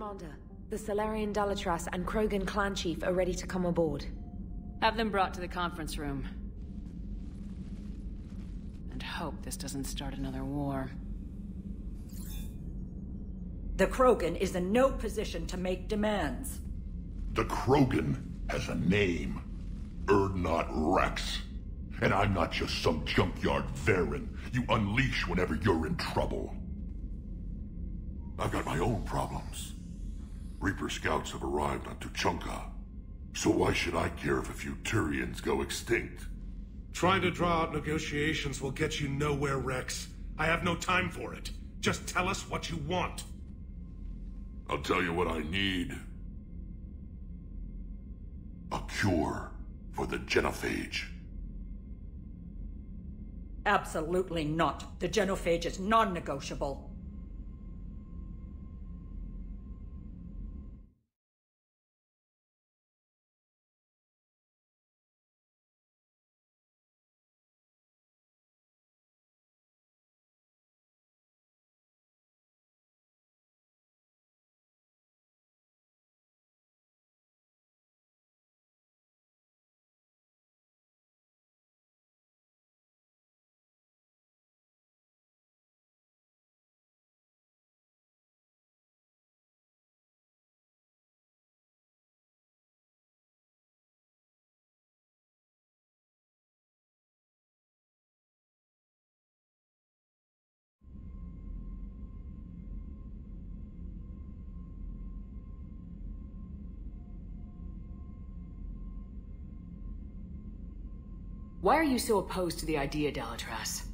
Commander, the Salarian Dalatras and Krogan clan chief are ready to come aboard. Have them brought to the conference room. And hope this doesn't start another war. The Krogan is in no position to make demands. The Krogan has a name. Urdnot Rex. And I'm not just some junkyard Varen you unleash whenever you're in trouble. I've got my own problems. Reaper scouts have arrived on Tuchanka. So why should I care if a few Turians go extinct? Trying to draw out negotiations will get you nowhere, Rex. I have no time for it. Just tell us what you want. I'll tell you what I need. A cure for the genophage. Absolutely not. The genophage is non-negotiable. Why are you so opposed to the idea, Dalatras?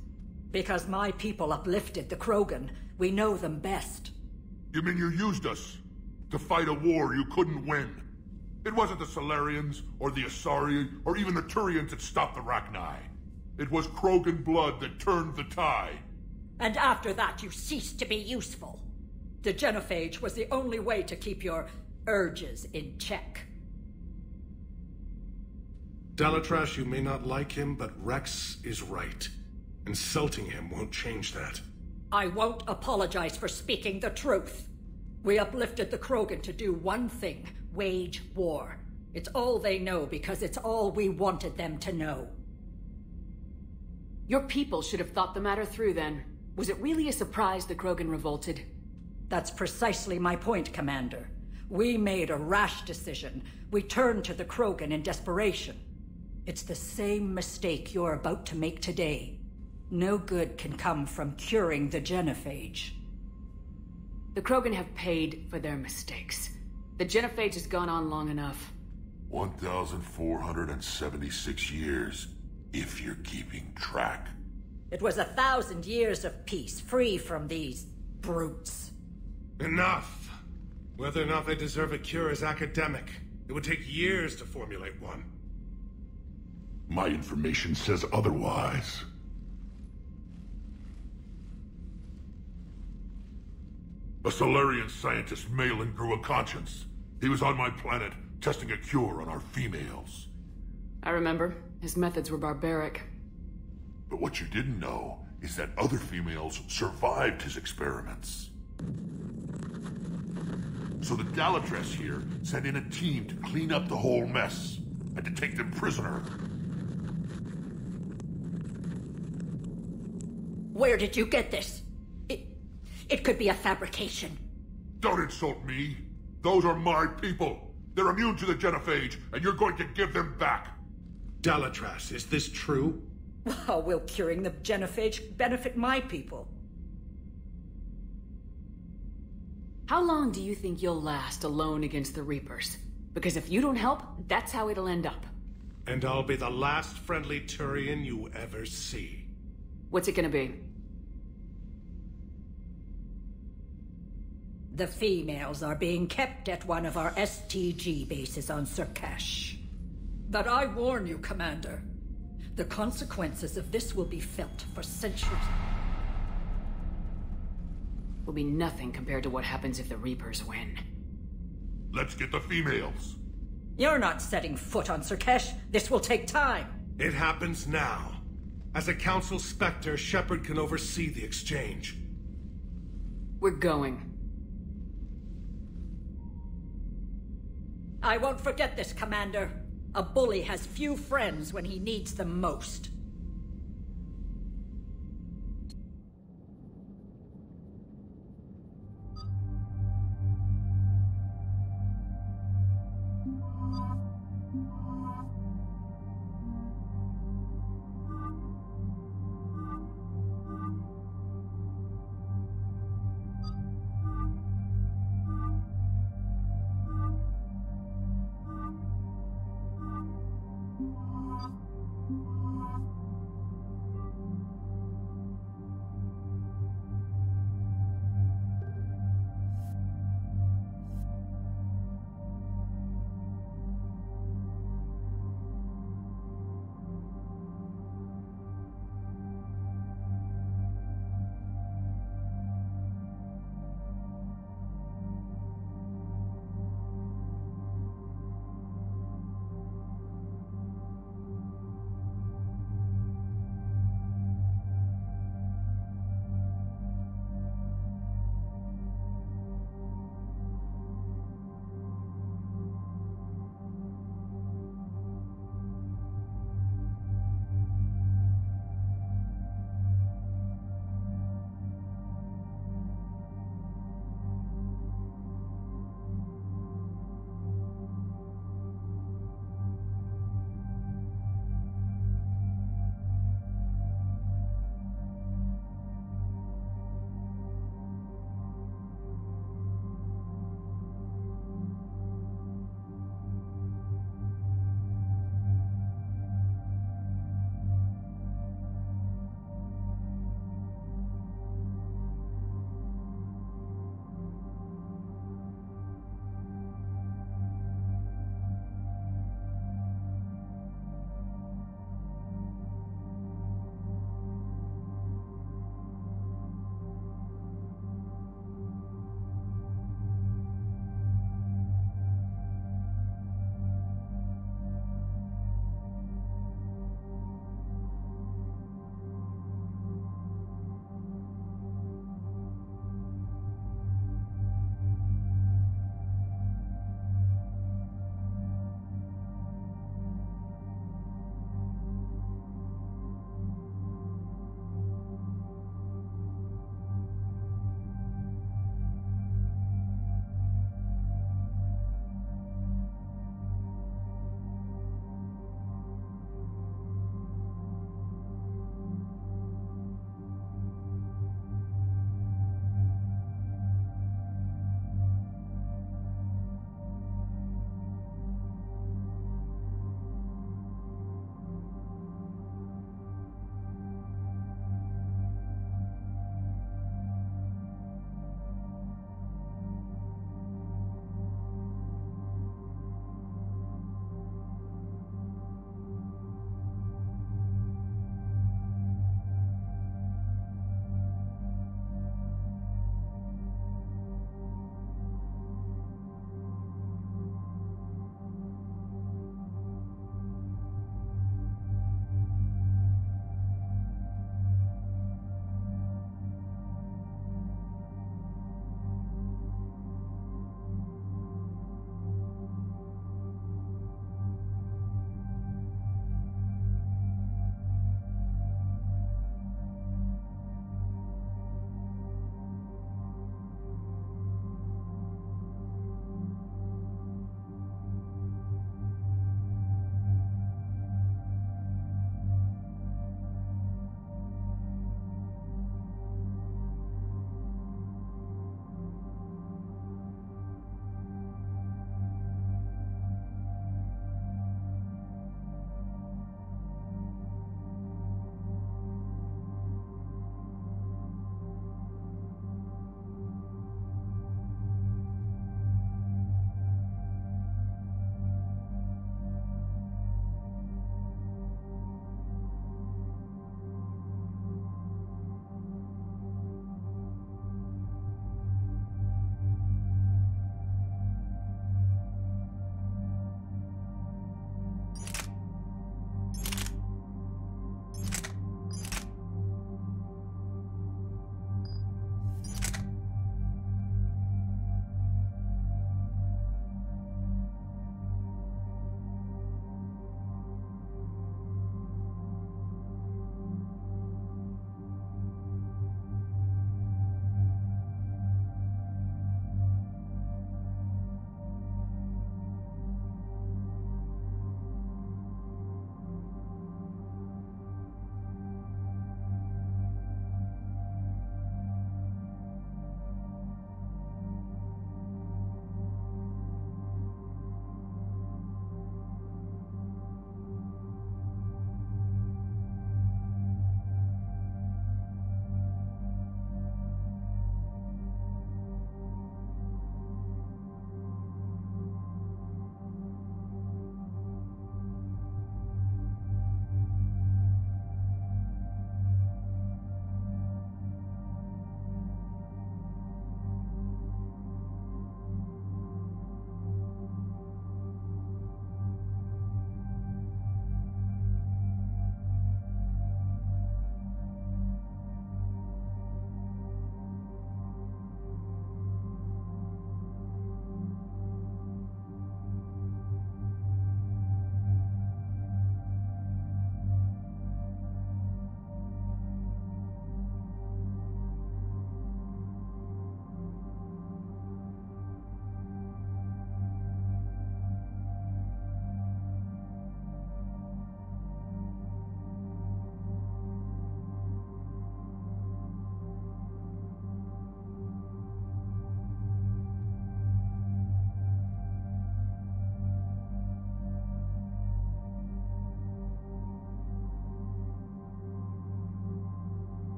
Because my people uplifted the Krogan. We know them best. You mean you used us to fight a war you couldn't win? It wasn't the Salarians, or the Asari, or even the Turians that stopped the Rachni. It was Krogan blood that turned the tide. And after that, you ceased to be useful. The genophage was the only way to keep your urges in check. Dalatras, you may not like him, but Rex is right. Insulting him won't change that. I won't apologize for speaking the truth. We uplifted the Krogan to do one thing: wage war. It's all they know because it's all we wanted them to know. Your people should have thought the matter through then. Was it really a surprise the Krogan revolted? That's precisely my point, Commander. We made a rash decision. We turned to the Krogan in desperation. It's the same mistake you're about to make today. No good can come from curing the genophage. The Krogan have paid for their mistakes. The genophage has gone on long enough. 1,476 years, if you're keeping track. It was 1,000 years of peace, free from these brutes. Enough! Whether or not they deserve a cure is academic. It would take years to formulate one. My information says otherwise. A Solarian scientist, Malin, grew a conscience. He was on my planet, testing a cure on our females. I remember. His methods were barbaric. But what you didn't know is that other females survived his experiments. So the Dalatras here sent in a team to clean up the whole mess, and to take them prisoner. Where did you get this? It could be a fabrication. Don't insult me. Those are my people. They're immune to the genophage, and you're going to give them back. Dalatras, is this true? How will curing the genophage benefit my people? How long do you think you'll last alone against the Reapers? Because if you don't help, that's how it'll end up. And I'll be the last friendly Turian you ever see. What's it gonna be? The females are being kept at one of our STG bases on Surkash. But I warn you, Commander, the consequences of this will be felt for centuries. Will be nothing compared to what happens if the Reapers win. Let's get the females. You're not setting foot on Surkash. This will take time. It happens now. As a Council Spectre, Shepard can oversee the exchange. We're going. I won't forget this, Commander. A bully has few friends when he needs them most.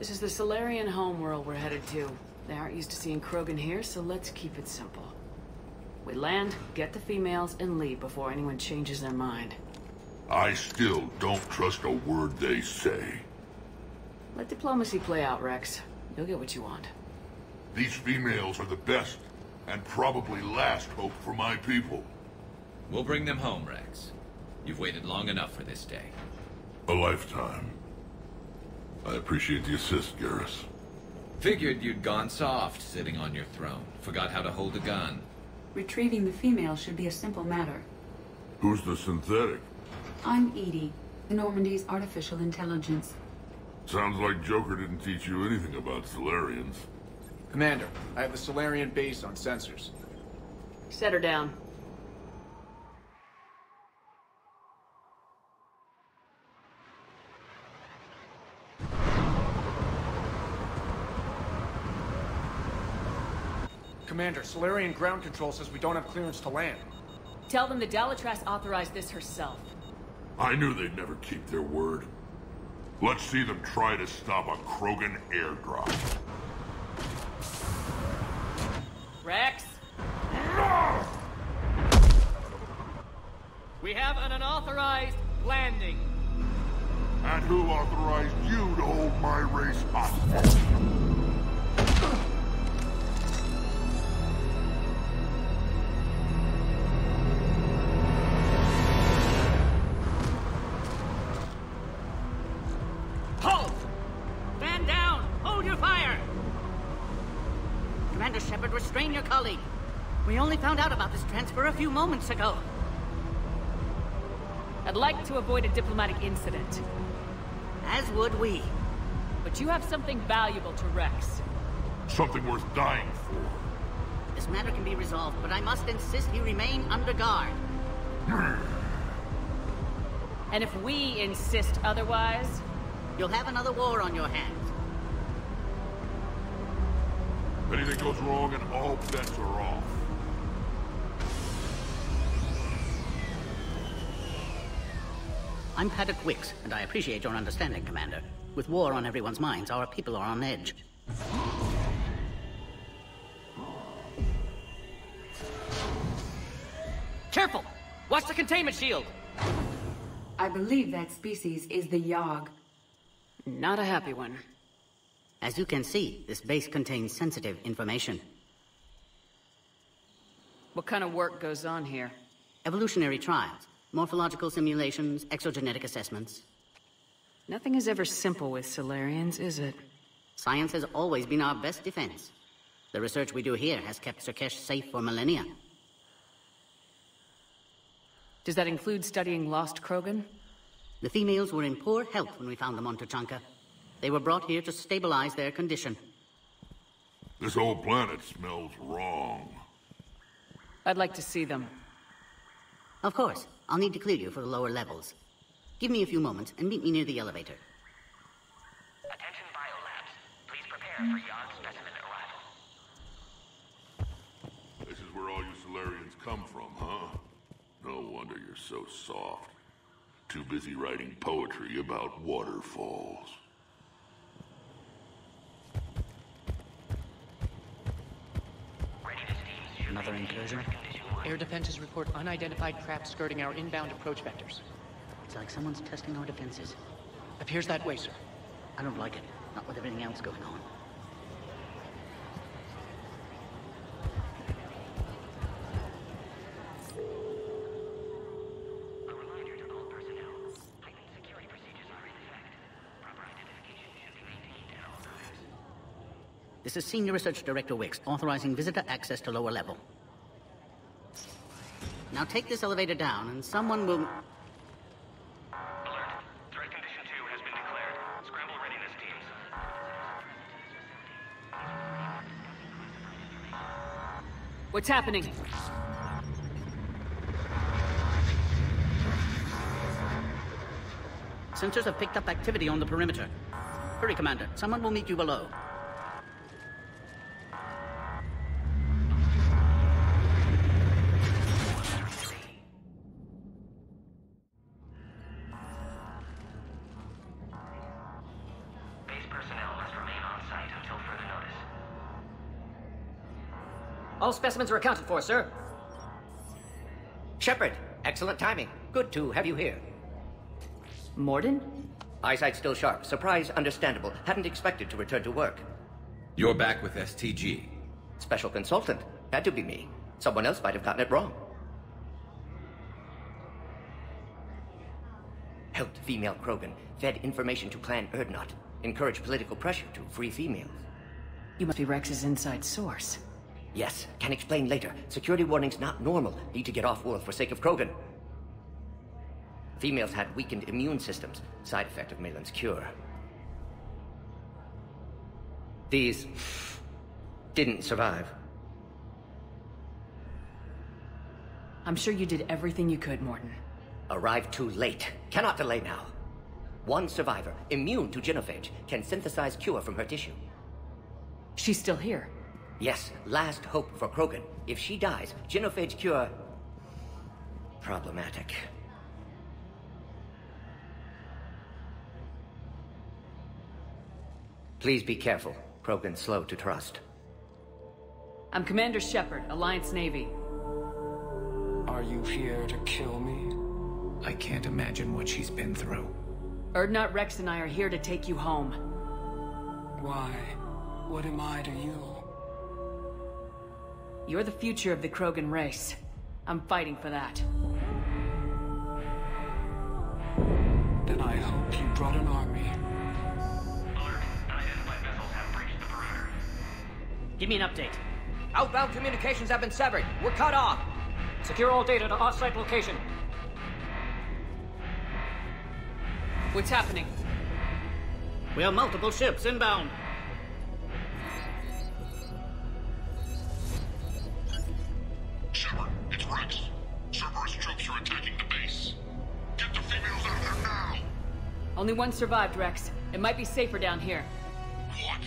This is the Solarian homeworld we're headed to. They aren't used to seeing Krogan here, so let's keep it simple. We land, get the females, and leave before anyone changes their mind. I still don't trust a word they say. Let diplomacy play out, Rex. You'll get what you want. These females are the best, and probably last hope for my people. We'll bring them home, Rex. You've waited long enough for this day. A lifetime. I appreciate the assist, Garrus. Figured you'd gone soft sitting on your throne. Forgot how to hold a gun. Retrieving the female should be a simple matter. Who's the synthetic? I'm Edie, Normandy's artificial intelligence. Sounds like Joker didn't teach you anything about Solarians. Commander, I have the Solarian base on sensors. Set her down. Commander, Solarian ground control says we don't have clearance to land. Tell them the Dalatras authorized this herself. I knew they'd never keep their word. Let's see them try to stop a Krogan airdrop. Rex? We have an unauthorized landing. And who authorized you to hold my race hostage? Halt! Stand down! Hold your fire! Commander Shepard, restrain your colleague. We only found out about this transfer a few moments ago. I'd like to avoid a diplomatic incident. As would we. But you have something valuable to Rex. Something worth dying for. This matter can be resolved, but I must insist he remain under guard. And if we insist otherwise... You'll have another war on your hands. If anything goes wrong and all bets are off. I'm Paddock Wicks, and I appreciate your understanding, Commander. With war on everyone's minds, our people are on edge. Careful! Watch the containment shield! I believe that species is the Yogg. Not a happy one. As you can see, this base contains sensitive information. What kind of work goes on here? Evolutionary trials, morphological simulations, exogenetic assessments. Nothing is ever simple with Solarians, is it? Science has always been our best defense. The research we do here has kept Surkesh safe for millennia. Does that include studying lost Krogan? The females were in poor health when we found them on Tuchanka. They were brought here to stabilize their condition. This whole planet smells wrong. I'd like to see them. Of course. I'll need to clear you for the lower levels. Give me a few moments and meet me near the elevator. Attention biolabs. Please prepare for Yogg specimen arrival. This is where all you Solarians come from, huh? No wonder you're so soft. Too busy writing poetry about waterfalls. Another incursion? Air defenses report unidentified craft skirting our inbound approach vectors. It's like someone's testing our defenses. Appears that way, sir. I don't like it. Not with everything else going on. A reminder to all personnel. Heightened security procedures are in effect. Proper identification should be maintained at all times. This is Senior Research Director Wicks, authorizing visitor access to lower level. Now take this elevator down, and someone will... Alert. Threat condition 2 has been declared. Scramble readiness teams. What's happening? Sensors have picked up activity on the perimeter. Hurry, Commander. Someone will meet you below. Base personnel must All specimens are accounted for, sir. Shepard, excellent timing. Good to have you here. Morden? Eyesight still sharp. Surprise understandable. Hadn't expected to return to work. You're back with STG. Special consultant. Had to be me. Someone else might have gotten it wrong. Helped female Krogan. Fed information to Clan Urdnot. Encouraged political pressure to free females. You must be Rex's inside source. Yes, can explain later. Security warnings not normal. Need to get off-world for sake of Krogan. Females had weakened immune systems. Side effect of Malin's cure. These didn't survive. I'm sure you did everything you could, Morden. Arrived too late. Cannot delay now. One survivor, immune to genophage, can synthesize cure from her tissue. She's still here. Yes, last hope for Krogan. If she dies, genophage cure... problematic. Please be careful. Krogan slow to trust. I'm Commander Shepard, Alliance Navy. Are you here to kill me? I can't imagine what she's been through. Urdnot, Rex, and I are here to take you home. Why? What am I to you? You're the future of the Krogan race. I'm fighting for that. Then I hope you brought an army. Alert. Unidentified missiles have breached the perimeter. Give me an update. Outbound communications have been severed. We're cut off. Secure all data to off-site location. What's happening? We have multiple ships inbound. Shepard, it's Rex. Cerberus troops are attacking the base. Get the females out of there now! Only one survived, Rex. It might be safer down here. What?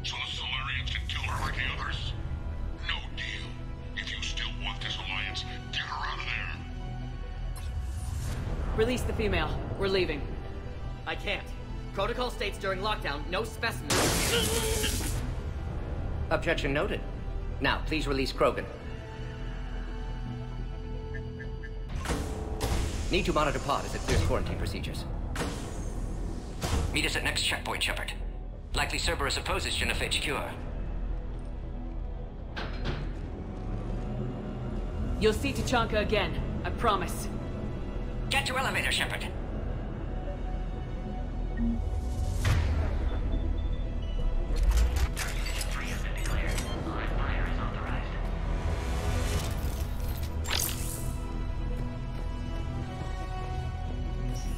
So the Solarians can kill her like the others? No deal. If you still want this alliance, get her out of there. Release the female. We're leaving. I can't. Protocol states during lockdown, no specimens. Objection noted. Now, please release Krogan. Need to monitor pod as it clears quarantine procedures. Meet us at next checkpoint, Shepard. Likely Cerberus opposes genophage cure. You'll see Tachanka again. I promise. Get to elevator, Shepard.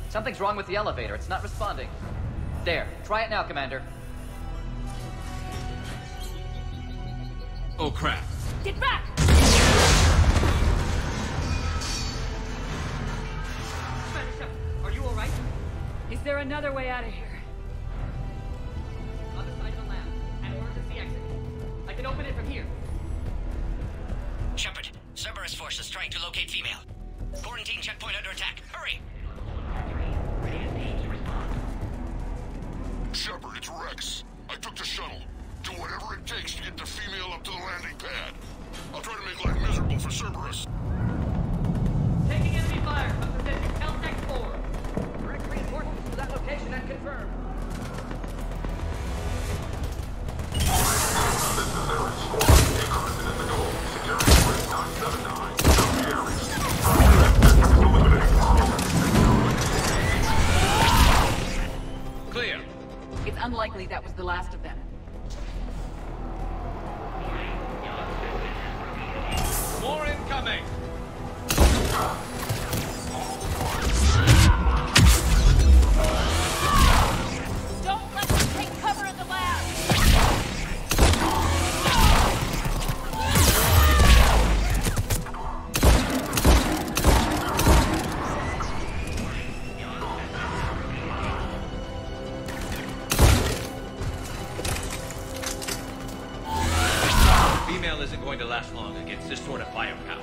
Something's wrong with the elevator. It's not responding. There. Try it now, Commander. Oh, crap. Get back! Commander Shepard, are you all right? Is there another way out of here? Other side of the lab. An emergency exit. I can open it from here. Shepard, Cerberus force is trying to locate female. Quarantine checkpoint under attack. Hurry! Shepard, it's Rex. I took the shuttle. Do whatever it takes to get the female up to the landing pad. I'll try to make life miserable for Cerberus. Taking enemy fire from position Caltech 4. Direct reinforcements to that location and confirm. Clear. It's unlikely that was the last of them. More incoming! Don't let them take cover in the lab! Female isn't going to last long against this sort of firepower.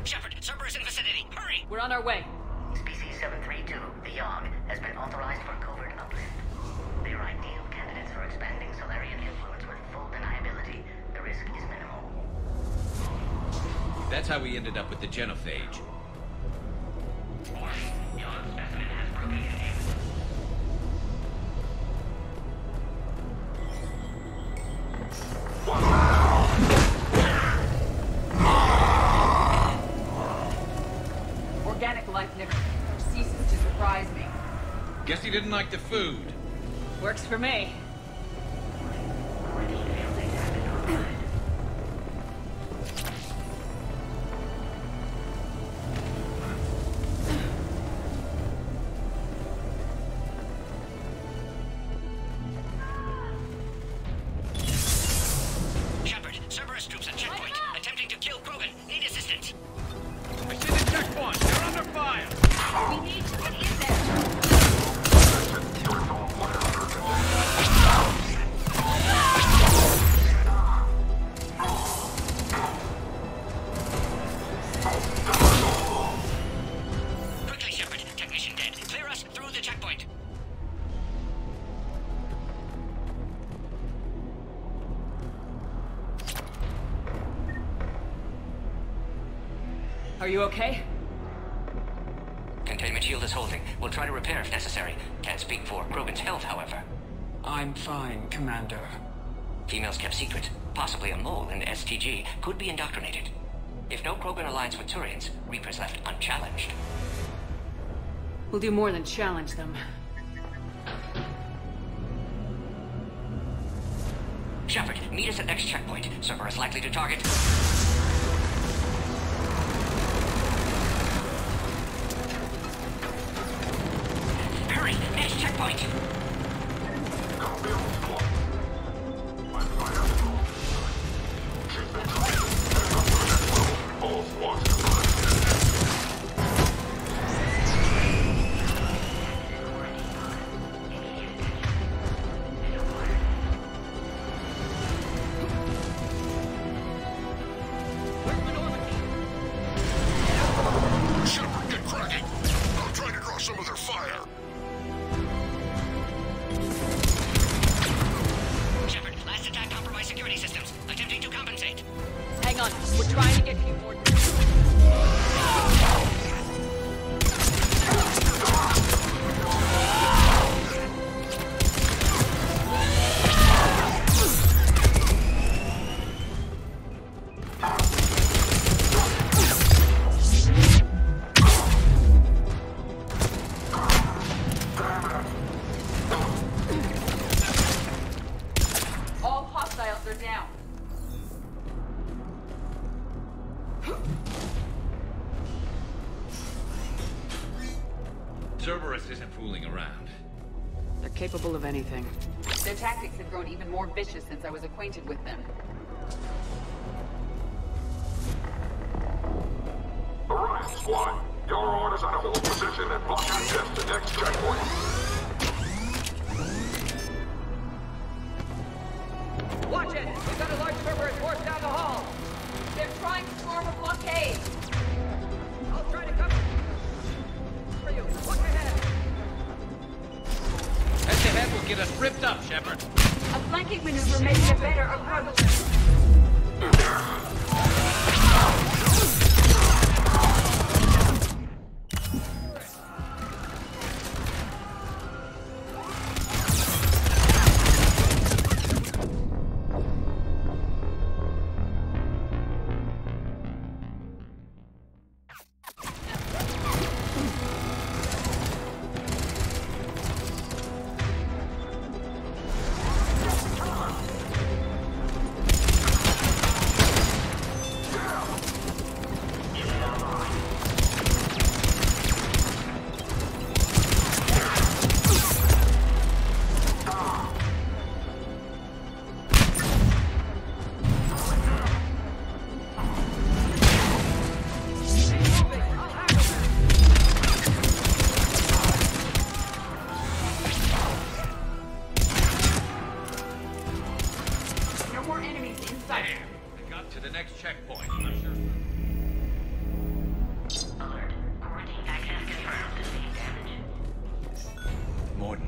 Shepard, Cerberus in vicinity. Hurry! We're on our way. Species 732, the Yogg, has been authorized for covert uplift. They are ideal candidates for expanding Solarian influence with full deniability. The risk is minimal. That's how we ended up with the genophage. Organic life never ceases to surprise me. Guess he didn't like the food. Works for me. Shepard, Cerberus troops at checkpoint. Attempting to kill Krogan. Need assistance. I see the checkpoint. They're under fire. We need to get in there. Quickly, Shepard. Technician dead. Clear us through the checkpoint. Are you okay? Containment shield is holding. We'll try to repair if necessary. Can't speak for Krogan's health, however. I'm fine, Commander. Females kept secret. Possibly a mole in the STG could be indoctrinated. If no Krogan aligns with Turians, Reaper's left unchallenged. We'll do more than challenge them. Shepard, meet us at next checkpoint. Cerberus likely to target. Hurry! Next checkpoint! Shepard, get cracking! I'm trying to draw some of their fire. Shepard, last attack compromised security systems. Attempting to compensate. Hang on, we're trying to get you more. All hostiles are down. Cerberus isn't fooling around. They're capable of anything. Their tactics have grown even more vicious since I was acquainted with them. Orion Squad, your orders are to hold position and block access to next checkpoint. Watch it! We've got a large Cerberus force down the hall! They're trying to form a blockade! I'll try to cover for you. Look ahead! Head to head will get us ripped up, Shepard. A flanking maneuver may be a better approach.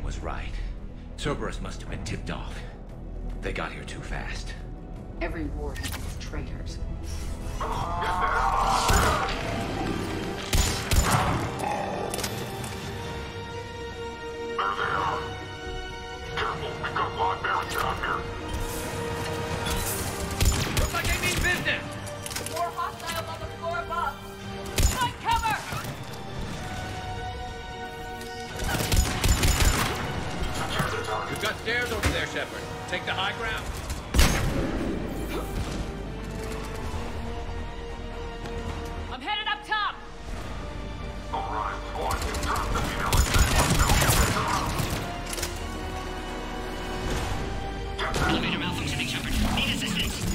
was right. Cerberus must have been tipped off. They got here too fast. Every war has its traitors. Get down! We've got stairs over there, Shepard. Take the high ground. I'm headed up top! Elevator malfunctioning, Shepard. Need assistance.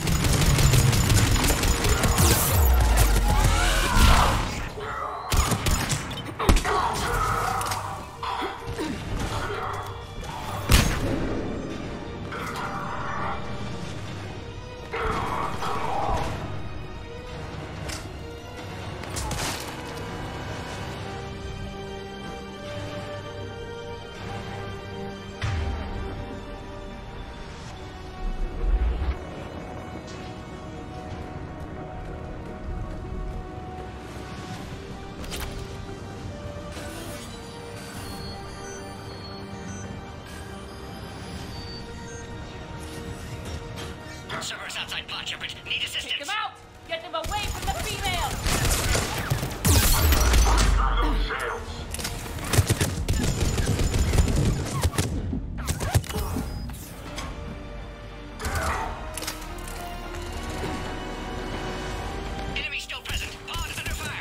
Servers outside pod, Shepard. Need assistance. Take them out! Get them away from the female! Enemy still present. Pod under fire.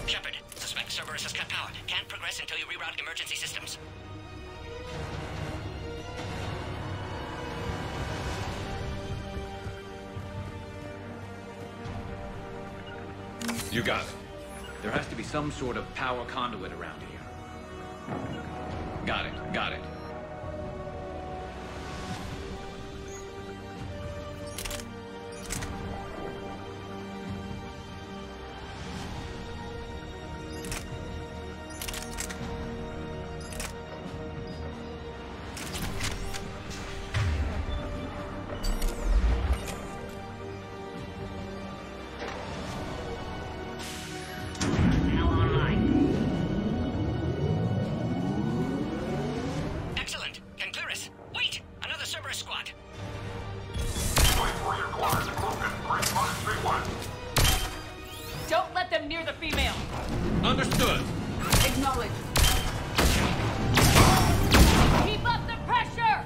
Shepard, suspect Cerberus has cut power. Can't progress until you reroute emergency systems. You got it. There has to be some sort of power conduit around here. Got it, got it. Now online. Excellent. Can clear us. Wait! Another Cerberus squad. Don't let them near the female! Understood. Acknowledge. Keep up the pressure!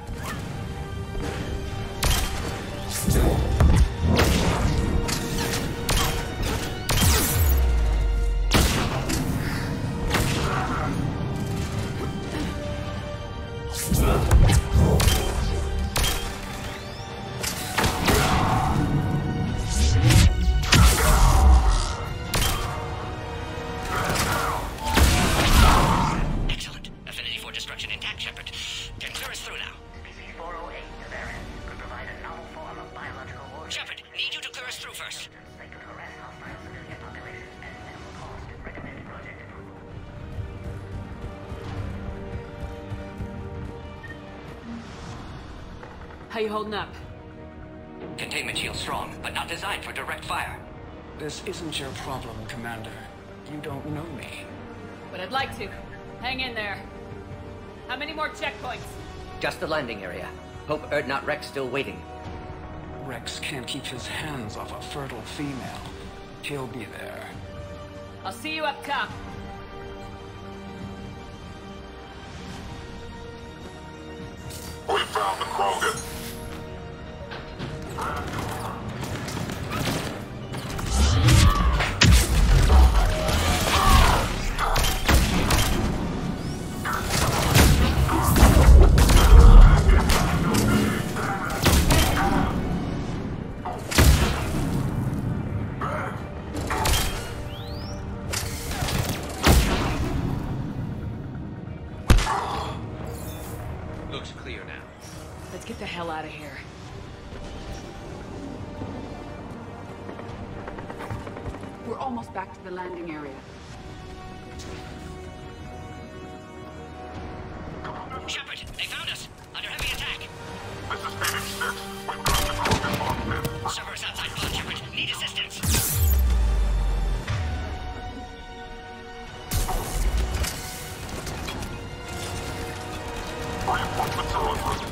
Excellent. Affinity for destruction intact, Shepard. Can clear us through now. SCP-408 to their end could provide a novel form of biological warfare. Shepard, need you to clear us through first. They could harass hostile civilian populations at minimal cost. Recommended project approval. How you holding up? Containment shield strong, but not designed for direct fire. This isn't your problem, Commander. You don't know me. But I'd like to. Hang in there. How many more checkpoints? Just the landing area. Hope Erdnot Rex still waiting. Rex can't keep his hands off a fertile female. He'll be there. I'll see you up top. We found the Krogan. Looks clear now. Let's get the hell out of here. We're almost back to the landing area. Shepard, they found us. Under heavy attack. This is Phoenix 6. We've got the Krogan locked in. Cerberus outside pod, Shepard. Need assistance. Reinforcements are on route.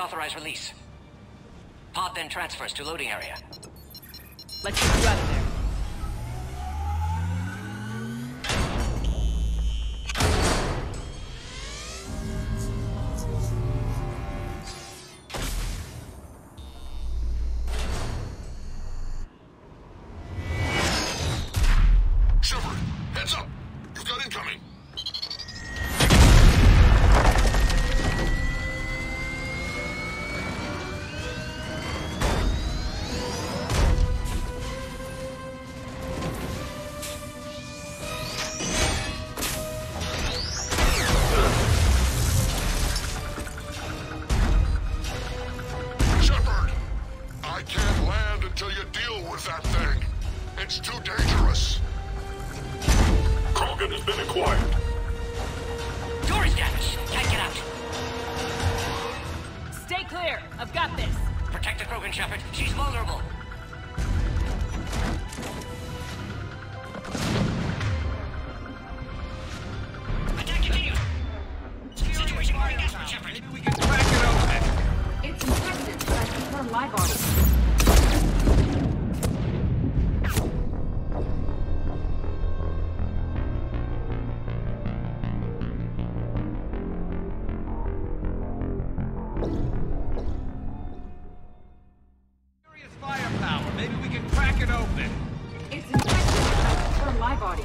authorize release. Pod then transfers to loading area. Let's get you out of there. Shepard, heads up! You've got incoming! Shepard! I can't land until you deal with that thing. It's too dangerous. Krogan has been acquired. Door is damaged. Can't get out. Stay clear. I've got this. Protect the Krogan, Shepard. She's vulnerable. Attack continues. Situation very desperate, Shepard. Maybe we can crack it open. It's infected, but I confirm my body. Serious firepower. Maybe we can crack it open. It's infected, but I confirm my body.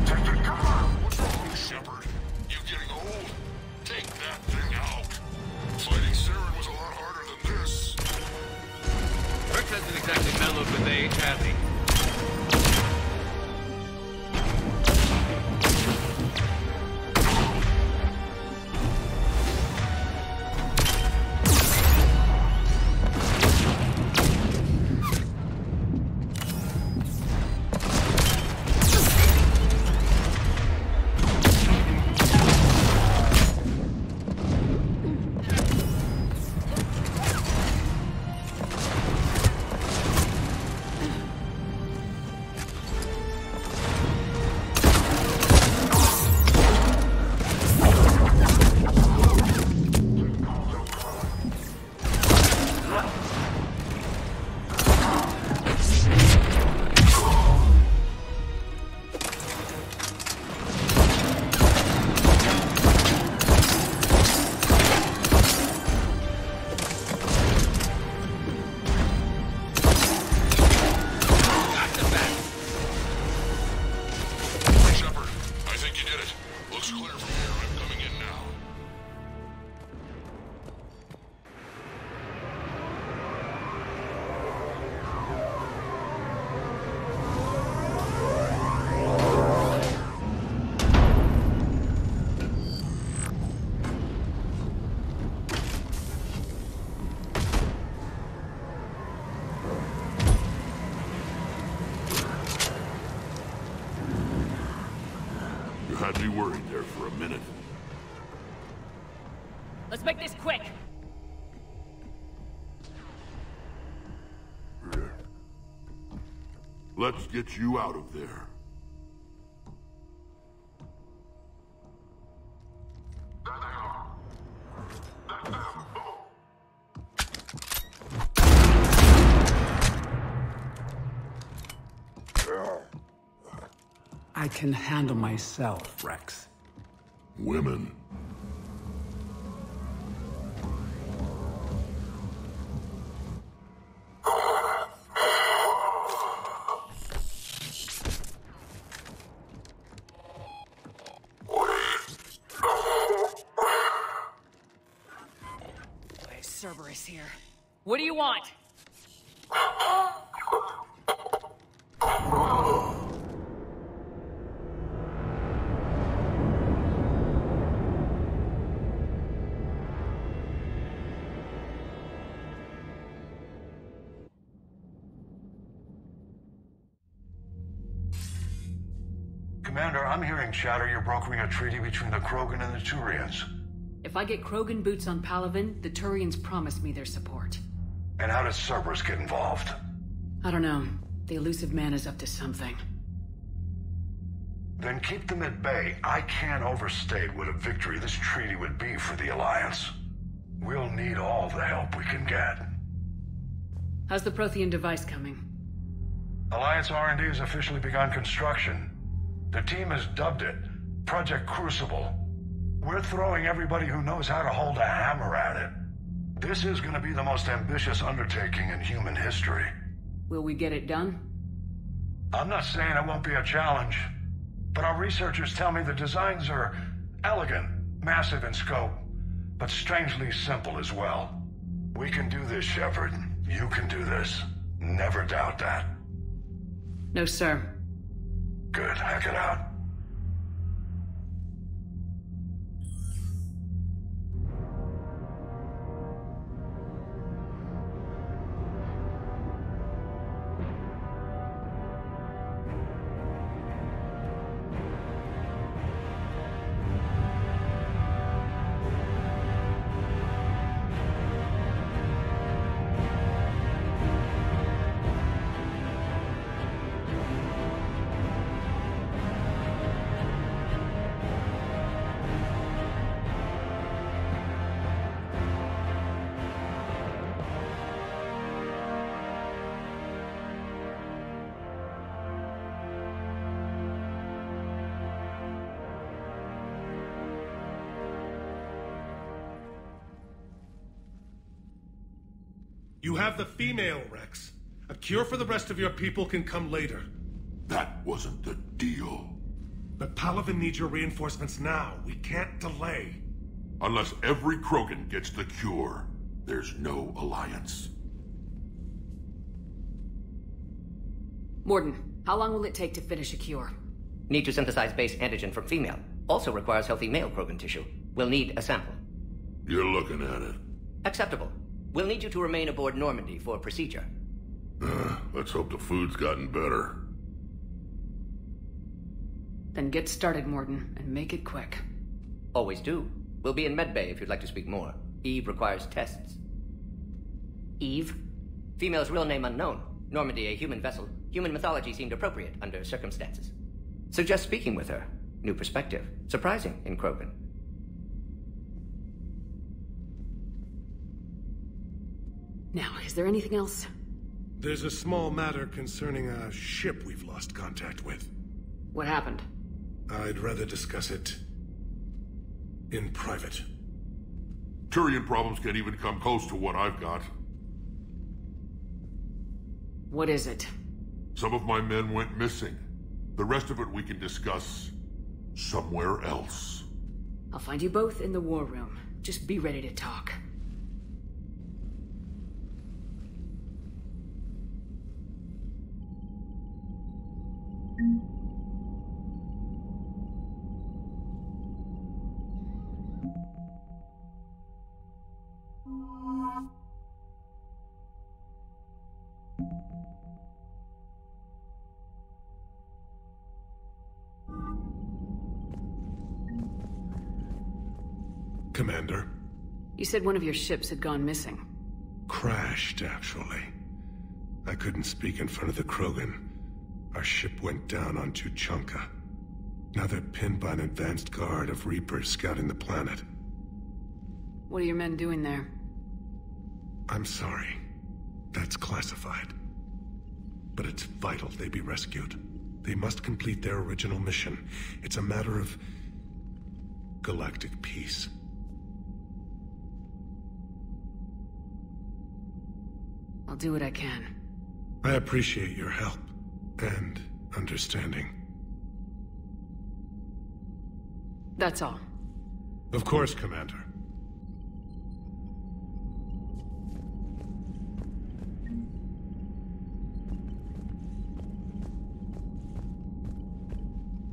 Take cover! What's wrong with you, Shepard? You getting old? Take that thing out. Fighting Saren was a lot harder than this. Rex hasn't exactly mellowed with age, has he? Shepard, I think you did it. Looks clear from here. I'm coming in now. You had me worried there for a minute. Let's make this quick. Let's get you out of there. I can handle myself, Rex. Women. Cerberus here. What do you want? Commander, I'm hearing chatter you're brokering a treaty between the Krogan and the Turians. If I get Krogan boots on Palaven, the Turians promise me their support. And how does Cerberus get involved? I don't know. The elusive man is up to something. Then keep them at bay. I can't overstate what a victory this treaty would be for the Alliance. We'll need all the help we can get. How's the Prothean device coming? Alliance R&D has officially begun construction. The team has dubbed it Project Crucible. We're throwing everybody who knows how to hold a hammer at it. This is going to be the most ambitious undertaking in human history. Will we get it done? I'm not saying it won't be a challenge, but our researchers tell me the designs are elegant, massive in scope, but strangely simple as well. We can do this, Shepard. You can do this. Never doubt that. No, sir. Good. Hack it out. You have the female, Rex. A cure for the rest of your people can come later. That wasn't the deal. But Palaven needs your reinforcements now. We can't delay. Unless every Krogan gets the cure, there's no Alliance. Morden, how long will it take to finish a cure? Need to synthesize base antigen from female. Also requires healthy male Krogan tissue. We'll need a sample. You're looking at it. Acceptable. We'll need you to remain aboard Normandy for procedure. Let's hope the food's gotten better. Then get started, Morden, and make it quick. Always do. We'll be in medbay if you'd like to speak more. Eve requires tests. Eve? Female's real name unknown. Normandy a human vessel. Human mythology seemed appropriate under circumstances. Suggest speaking with her. New perspective. Surprising in Krogan. Now, is there anything else? There's a small matter concerning a ship we've lost contact with. What happened? I'd rather discuss it in private. Turian problems can't even come close to what I've got. What is it? Some of my men went missing. The rest of it we can discuss somewhere else. I'll find you both in the war room. Just be ready to talk. Commander. You said one of your ships had gone missing. Crashed, actually. I couldn't speak in front of the Krogan. Our ship went down on Tuchanka. Now they're pinned by an advanced guard of Reapers scouting the planet. What are your men doing there? I'm sorry. That's classified. But it's vital they be rescued. They must complete their original mission. It's a matter of galactic peace. I'll do what I can. I appreciate your help and understanding. That's all. Of course, Commander.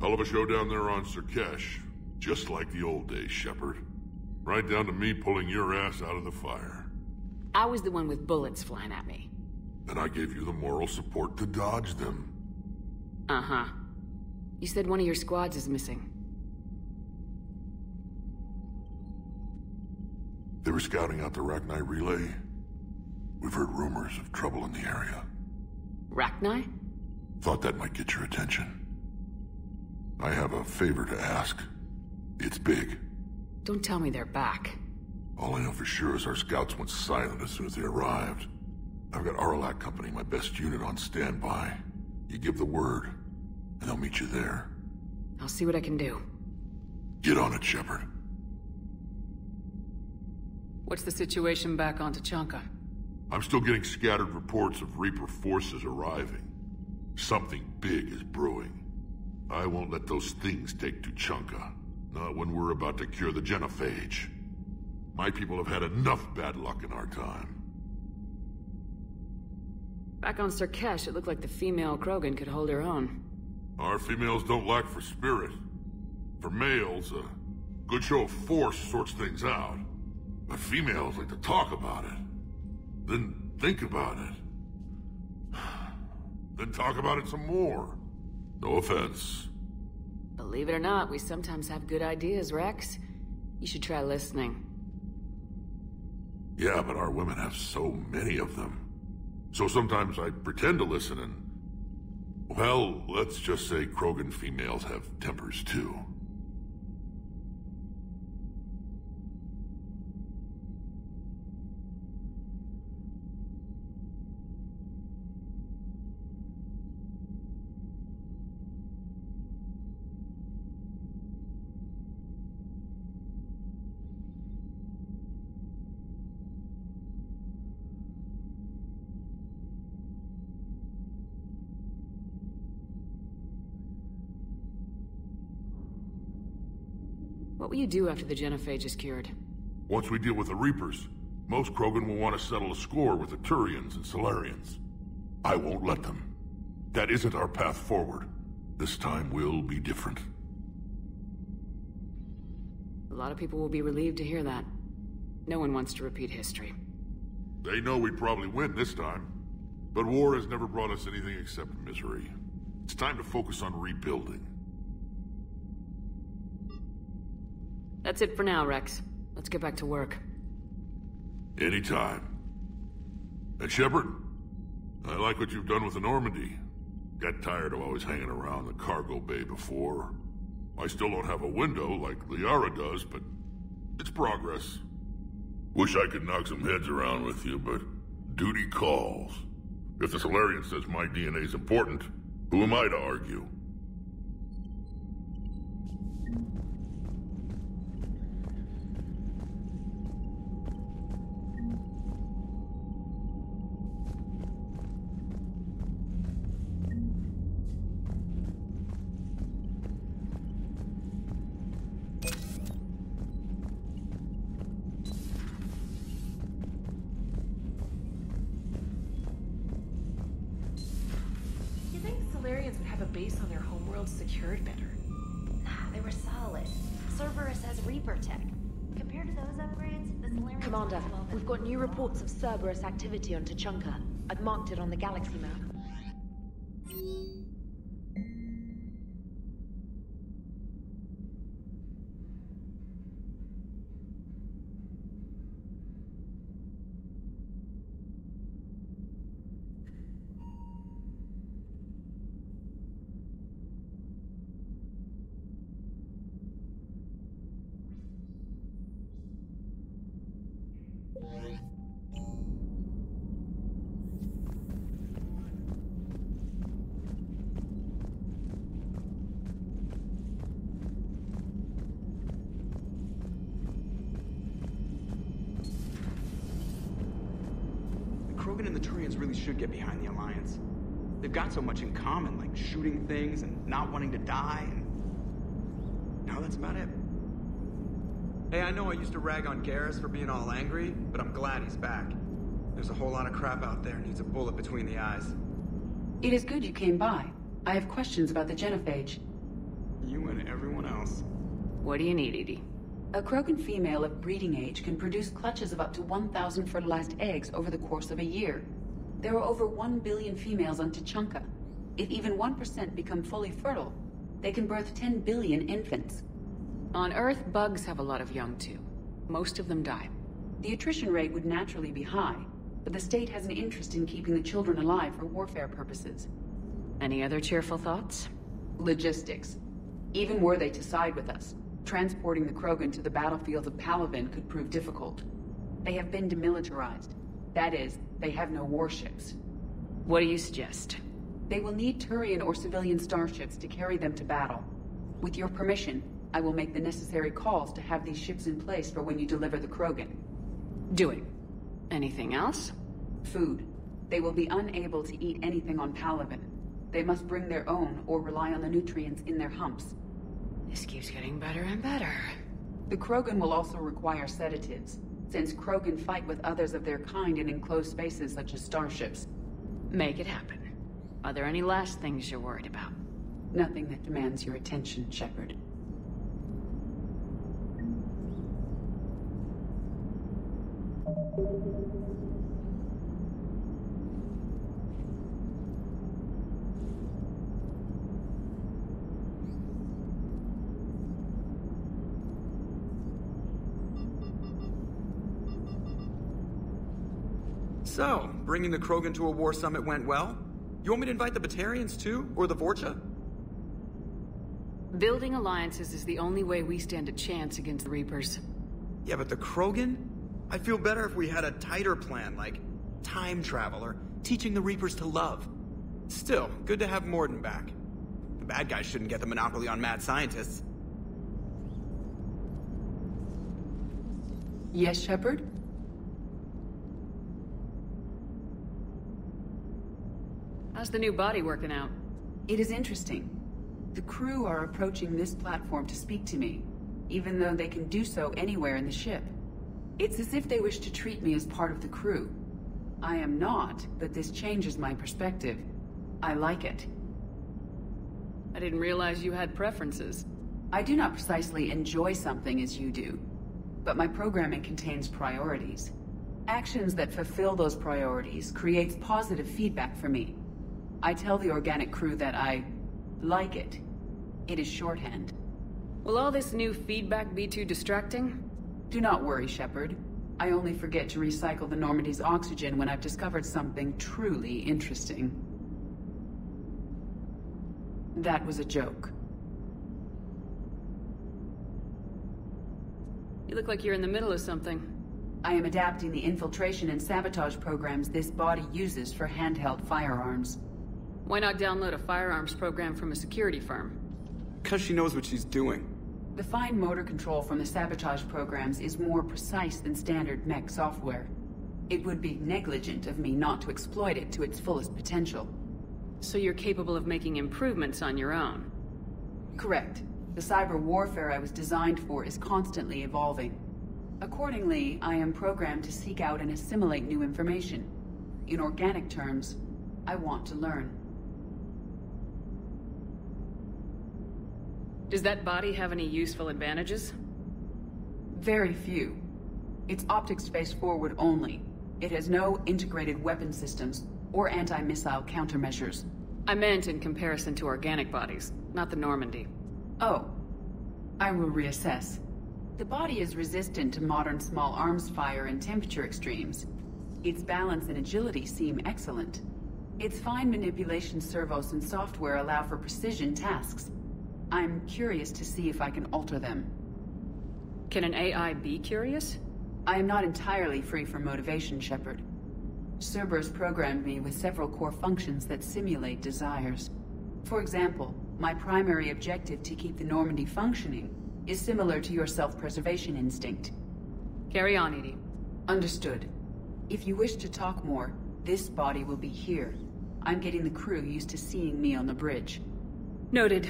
Hell of a show down there on Surkesh. Just like the old days, Shepard. Right down to me pulling your ass out of the fire. I was the one with bullets flying at me. And I gave you the moral support to dodge them. Uh-huh. You said one of your squads is missing. They were scouting out the Rachni relay. We've heard rumors of trouble in the area. Rachni? Thought that might get your attention. I have a favor to ask. It's big. Don't tell me they're back. All I know for sure is our scouts went silent as soon as they arrived. I've got Arlac Company, my best unit, on standby. You give the word, and they'll meet you there. I'll see what I can do. Get on it, Shepard. What's the situation back on Tuchanka? I'm still getting scattered reports of Reaper forces arriving. Something big is brewing. I won't let those things take Tuchanka. Not when we're about to cure the genophage. My people have had enough bad luck in our time. Back on Sirkesh, it looked like the female Krogan could hold her own. Our females don't lack for spirit. For males, a good show of force sorts things out. But females like to talk about it. Then think about it. Then talk about it some more. No offense. Believe it or not, we sometimes have good ideas, Rex. You should try listening. Yeah, but our women have so many of them. So sometimes I pretend to listen and... Well, let's just say Krogan females have tempers too. What will you do after the genophage is cured? Once we deal with the Reapers, most Krogan will want to settle a score with the Turians and Solarians. I won't let them. That isn't our path forward. This time will be different. A lot of people will be relieved to hear that. No one wants to repeat history. They know we'd probably win this time. But war has never brought us anything except misery. It's time to focus on rebuilding. That's it for now, Rex. Let's get back to work. Anytime. And Shepard, I like what you've done with the Normandy. Got tired of always hanging around the cargo bay before. I still don't have a window like Liara does, but it's progress. Wish I could knock some heads around with you, but duty calls. If the Solarian says my DNA's important, who am I to argue? Base on their homeworld secured better. Nah, they were solid. Cerberus has Reaper tech. Compared to those upgrades, the Solarians... Commander, we've got new reports of Cerberus activity on Tuchanka. I've marked it on the galaxy map. Krogan and the Turians really should get behind the Alliance. They've got so much in common, like shooting things and not wanting to die, and... now that's about it. Hey, I know I used to rag on Garrus for being all angry, but I'm glad he's back. There's a whole lot of crap out there needs a bullet between the eyes. It is good you came by. I have questions about the genophage. You and everyone else. What do you need, Edie? A Krogan female of breeding age can produce clutches of up to 1,000 fertilized eggs over the course of a year. There are over 1 billion females on Tuchanka. If even 1% become fully fertile, they can birth 10 billion infants. On Earth, bugs have a lot of young too. Most of them die. The attrition rate would naturally be high, but the state has an interest in keeping the children alive for warfare purposes. Any other cheerful thoughts? Logistics. Even were they to side with us, transporting the Krogan to the battlefield of Palaven could prove difficult. They have been demilitarized. That is, they have no warships. What do you suggest? They will need Turian or civilian starships to carry them to battle. With your permission, I will make the necessary calls to have these ships in place for when you deliver the Krogan. Do it. Anything else? Food. They will be unable to eat anything on Palaven. They must bring their own or rely on the nutrients in their humps. This keeps getting better and better. The Krogan will also require sedatives, since Krogan fight with others of their kind in enclosed spaces such as starships. Make it happen. Are there any last things you're worried about? Nothing that demands your attention, Shepard. So, bringing the Krogan to a war summit went well? You want me to invite the Batarians too? Or the Vorcha? Building alliances is the only way we stand a chance against the Reapers. Yeah, but the Krogan? I'd feel better if we had a tighter plan, like time travel or teaching the Reapers to love. Still, good to have Morden back. The bad guys shouldn't get the monopoly on mad scientists. Yes, Shepard? How's the new body working out? It is interesting. The crew are approaching this platform to speak to me, even though they can do so anywhere in the ship. It's as if they wish to treat me as part of the crew. I am not, but this changes my perspective. I like it. I didn't realize you had preferences. I do not precisely enjoy something as you do, but my programming contains priorities. Actions that fulfill those priorities creates positive feedback for me. I tell the organic crew that I like it. It is shorthand. Will all this new feedback be too distracting? Do not worry, Shepard. I only forget to recycle the Normandy's oxygen when I've discovered something truly interesting. That was a joke. You look like you're in the middle of something. I am adapting the infiltration and sabotage programs this body uses for handheld firearms. Why not download a firearms program from a security firm? Because she knows what she's doing. The fine motor control from the sabotage programs is more precise than standard mech software. It would be negligent of me not to exploit it to its fullest potential. So you're capable of making improvements on your own? Correct. The cyber warfare I was designed for is constantly evolving. Accordingly, I am programmed to seek out and assimilate new information. In organic terms, I want to learn. Does that body have any useful advantages? Very few. It's optics space forward only. It has no integrated weapon systems or anti-missile countermeasures. I meant in comparison to organic bodies, not the Normandy. Oh. I will reassess. The body is resistant to modern small arms fire and temperature extremes. Its balance and agility seem excellent. Its fine manipulation servos and software allow for precision tasks. I'm curious to see if I can alter them. Can an AI be curious? I am not entirely free from motivation, Shepard. Cerberus programmed me with several core functions that simulate desires. For example, my primary objective to keep the Normandy functioning is similar to your self-preservation instinct. Carry on, Edie. Understood. If you wish to talk more, this body will be here. I'm getting the crew used to seeing me on the bridge. Noted.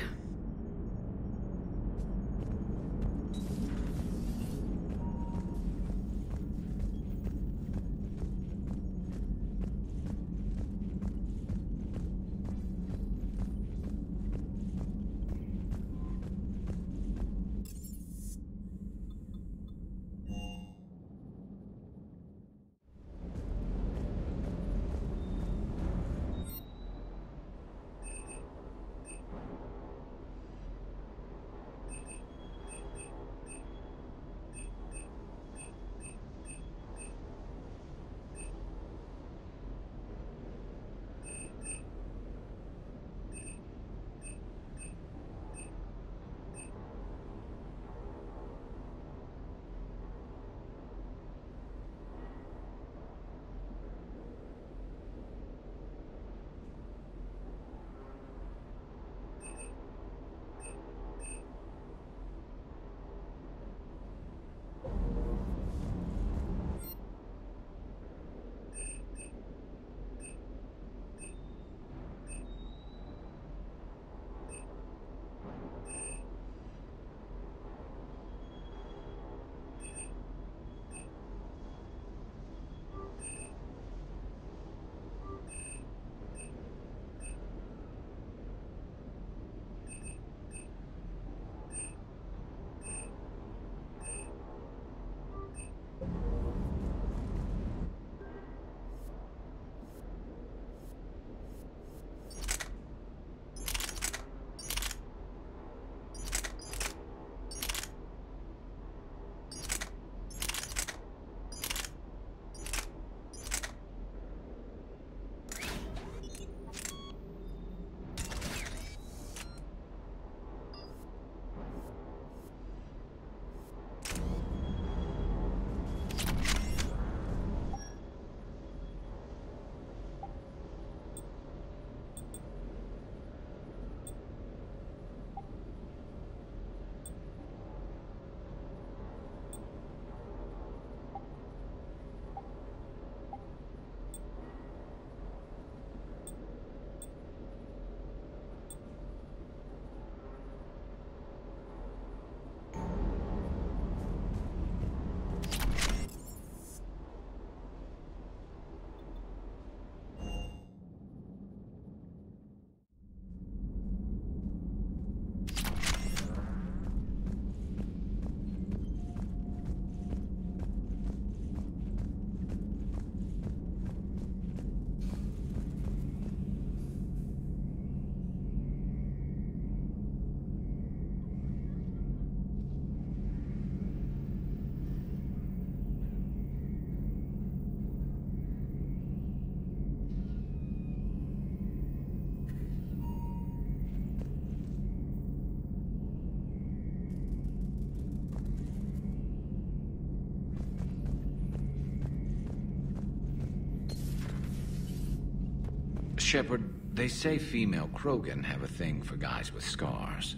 Shepard, they say female Krogan have a thing for guys with scars.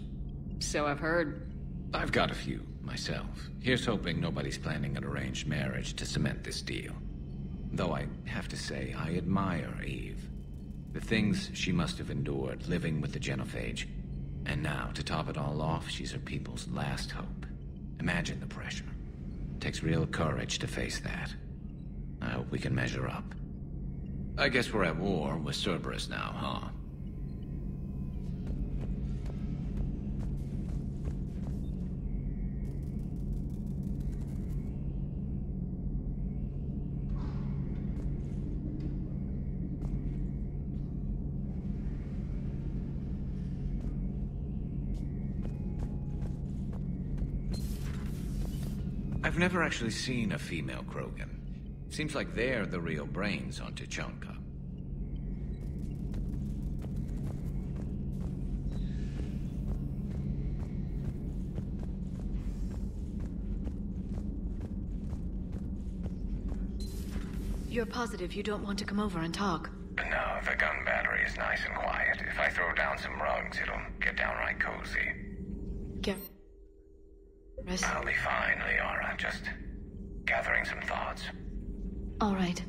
So I've heard. I've got a few, myself. Here's hoping nobody's planning an arranged marriage to cement this deal. Though I have to say, I admire Eve. The things she must have endured living with the genophage. And now, to top it all off, she's her people's last hope. Imagine the pressure. Takes real courage to face that. I hope we can measure up. I guess we're at war with Cerberus now, huh? I've never actually seen a female Krogan. Seems like they're the real brains on Tuchanka. You're positive you don't want to come over and talk? No, the gun battery is nice and quiet. If I throw down some rugs, it'll get downright cozy. I'll be fine, Liara. Just gathering some thoughts. All right.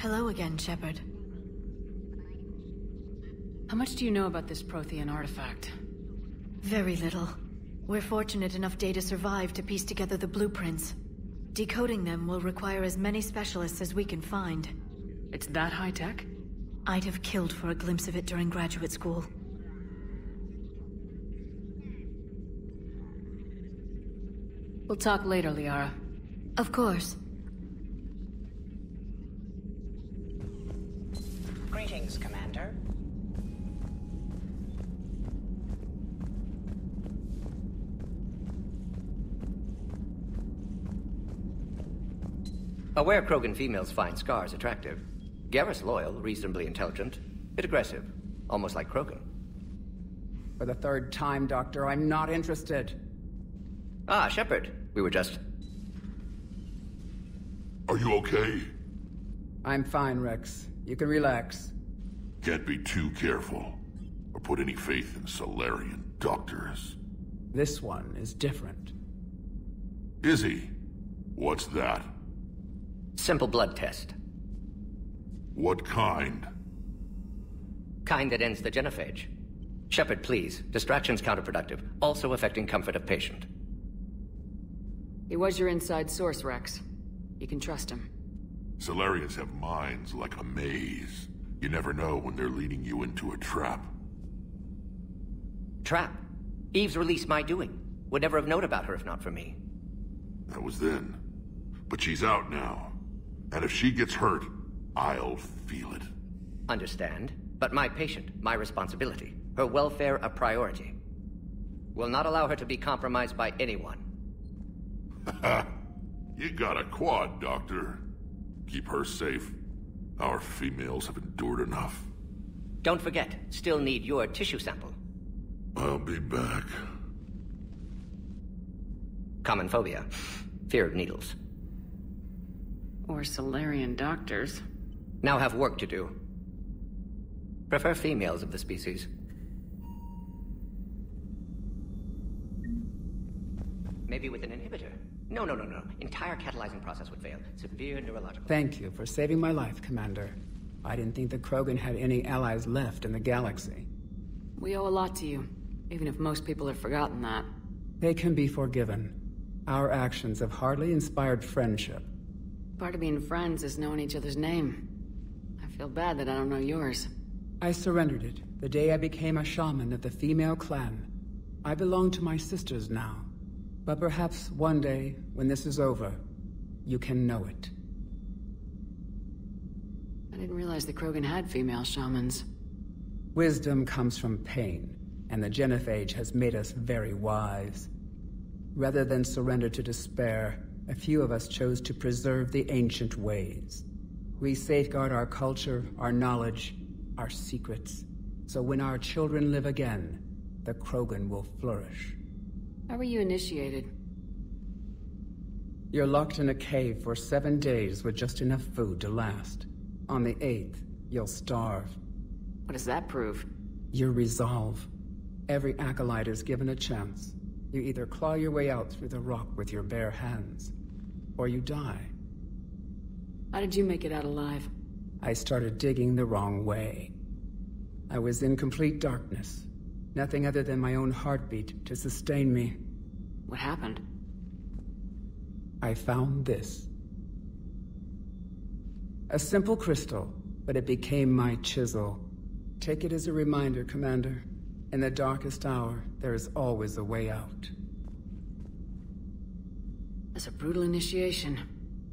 Hello again, Shepard. How much do you know about this Prothean artifact? Very little. We're fortunate enough Data survived to piece together the blueprints. Decoding them will require as many specialists as we can find. It's that high-tech? I'd have killed for a glimpse of it during graduate school. We'll talk later, Liara. Of course. Greetings, Commander. Aware Krogan females find scars attractive. Garrus loyal, reasonably intelligent, bit aggressive, almost like Krogan. For the third time, Doctor, I'm not interested. Ah, Shepard. We were just... Are you okay? I'm fine, Rex. You can relax. Can't be too careful, or put any faith in Solarian doctors. This one is different. Is he? What's that? Simple blood test. What kind? Kind that ends the genophage. Shepard, please. Distraction's counterproductive, also affecting comfort of patient. He was your inside source, Rex. You can trust him. Solarians have minds like a maze. You never know when they're leading you into a trap. Trap? Eve's release my doing. Would never have known about her if not for me. That was then. But she's out now. And if she gets hurt, I'll feel it. Understand. But my patient, my responsibility. Her welfare a priority. Will not allow her to be compromised by anyone. You got a quad, Doctor. Keep her safe. Our females have endured enough. Don't forget, still need your tissue sample. I'll be back. Common phobia. Fear of needles. Or Solarian doctors. Now have work to do. Prefer females of the species. Maybe with an inhibitor. No. Entire catalyzing process would fail. Severe neurological... Thank you for saving my life, Commander. I didn't think the Krogan had any allies left in the galaxy. We owe a lot to you, even if most people have forgotten that. They can be forgiven. Our actions have hardly inspired friendship. Part of being friends is knowing each other's name. I feel bad that I don't know yours. I surrendered it the day I became a shaman of the female clan. I belong to my sisters now. But perhaps one day, when this is over, you can know it. I didn't realize the Krogan had female shamans. Wisdom comes from pain, and the genophage has made us very wise. Rather than surrender to despair, a few of us chose to preserve the ancient ways. We safeguard our culture, our knowledge, our secrets. So when our children live again, the Krogan will flourish. How were you initiated? You're locked in a cave for 7 days with just enough food to last. On the 8th, you'll starve. What does that prove? Your resolve. Every acolyte is given a chance. You either claw your way out through the rock with your bare hands, or you die. How did you make it out alive? I started digging the wrong way. I was in complete darkness. Nothing other than my own heartbeat to sustain me. What happened? I found this. A simple crystal, but it became my chisel. Take it as a reminder, Commander. In the darkest hour, there is always a way out. That's a brutal initiation.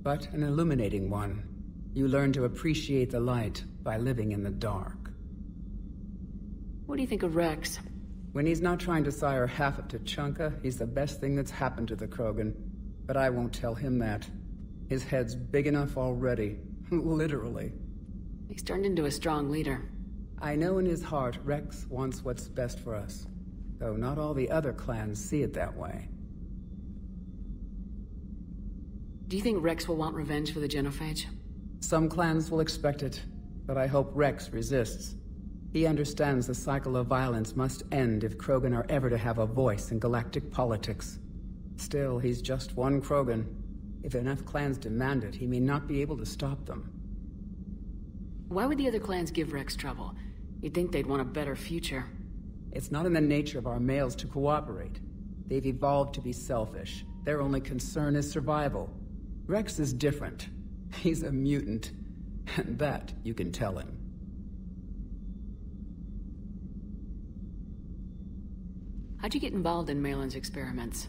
But an illuminating one. You learn to appreciate the light by living in the dark. What do you think of Rex? When he's not trying to sire half of Tuchanka, he's the best thing that's happened to the Krogan. But I won't tell him that. His head's big enough already. Literally. He's turned into a strong leader. I know in his heart Rex wants what's best for us. Though not all the other clans see it that way. Do you think Rex will want revenge for the genophage? Some clans will expect it, but I hope Rex resists. He understands the cycle of violence must end if Krogan are ever to have a voice in galactic politics. Still, he's just one Krogan. If enough clans demand it, he may not be able to stop them. Why would the other clans give Rex trouble? You'd think they'd want a better future. It's not in the nature of our males to cooperate. They've evolved to be selfish. Their only concern is survival. Rex is different. He's a mutant. And that you can tell him. How'd you get involved in Malin's experiments?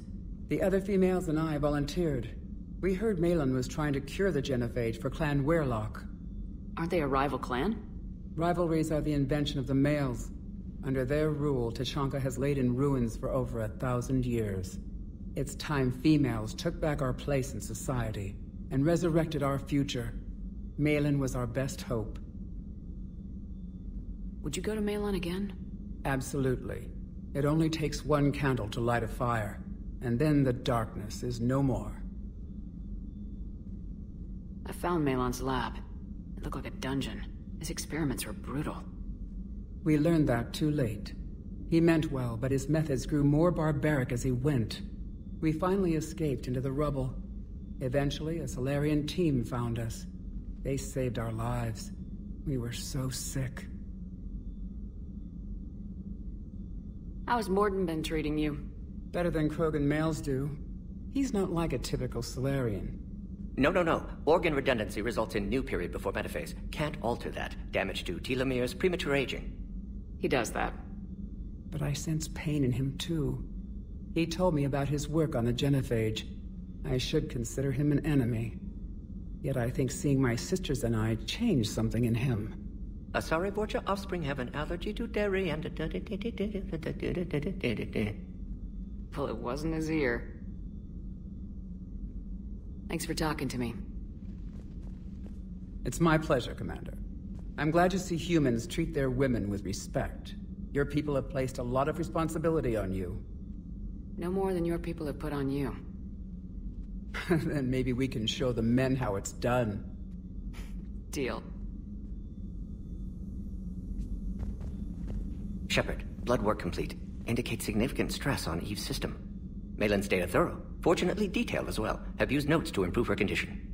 The other females and I volunteered. We heard Malin was trying to cure the genophage for Clan Weirlock. Aren't they a rival clan? Rivalries are the invention of the males. Under their rule, Tuchanka has laid in ruins for over 1,000 years. It's time females took back our place in society and resurrected our future. Malin was our best hope. Would you go to Malin again? Absolutely. It only takes one candle to light a fire, and then the darkness is no more. I found Malin's lab. It looked like a dungeon. His experiments were brutal. We learned that too late. He meant well, but his methods grew more barbaric as he went. We finally escaped into the rubble. Eventually, a Solarian team found us. They saved our lives. We were so sick. How's Morden been treating you? Better than Krogan males do. He's not like a typical Solarian. No. Organ redundancy results in new period before metaphase. Can't alter that. Damage to telomeres, premature aging. He does that. But I sense pain in him too. He told me about his work on the genophage. I should consider him an enemy. Yet I think seeing my sisters and I changed something in him. Sorry, Borgia, offspring have an allergy to dairy and... Well, it wasn't his ear. Thanks for talking to me. It's my pleasure, Commander. I'm glad to see humans treat their women with respect. Your people have placed a lot of responsibility on you. No more than your people have put on you. Then maybe we can show the men how it's done. Deal. Shepard, blood work complete. Indicates significant stress on Eve's system. Malin's data thorough. Fortunately detailed as well. Have used notes to improve her condition.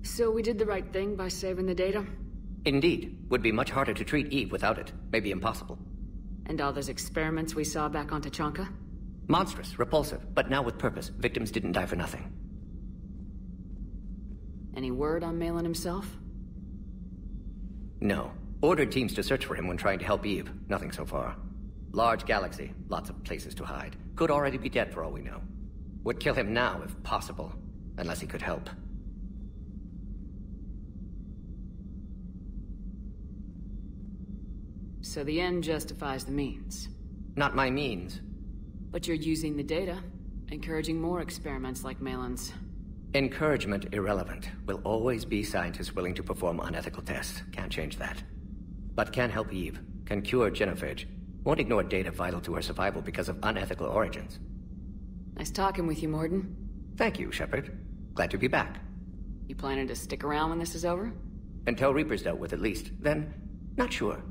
So we did the right thing by saving the data? Indeed. Would be much harder to treat Eve without it. Maybe impossible. And all those experiments we saw back on Tachanka? Monstrous, repulsive, but now with purpose. Victims didn't die for nothing. Any word on Malin himself? No. Ordered teams to search for him when trying to help Eve. Nothing so far. Large galaxy. Lots of places to hide. Could already be dead for all we know. Would kill him now if possible. Unless he could help. So the end justifies the means. Not my means. But you're using the data, encouraging more experiments like Malin's. Encouragement irrelevant. Will always be scientists willing to perform unethical tests. Can't change that. But can help Eve. Can cure genophage. Won't ignore data vital to her survival because of unethical origins. Nice talking with you, Morden. Thank you, Shepard. Glad to be back. You planning to stick around when this is over? Until Reaper's dealt with at least. Then, not sure.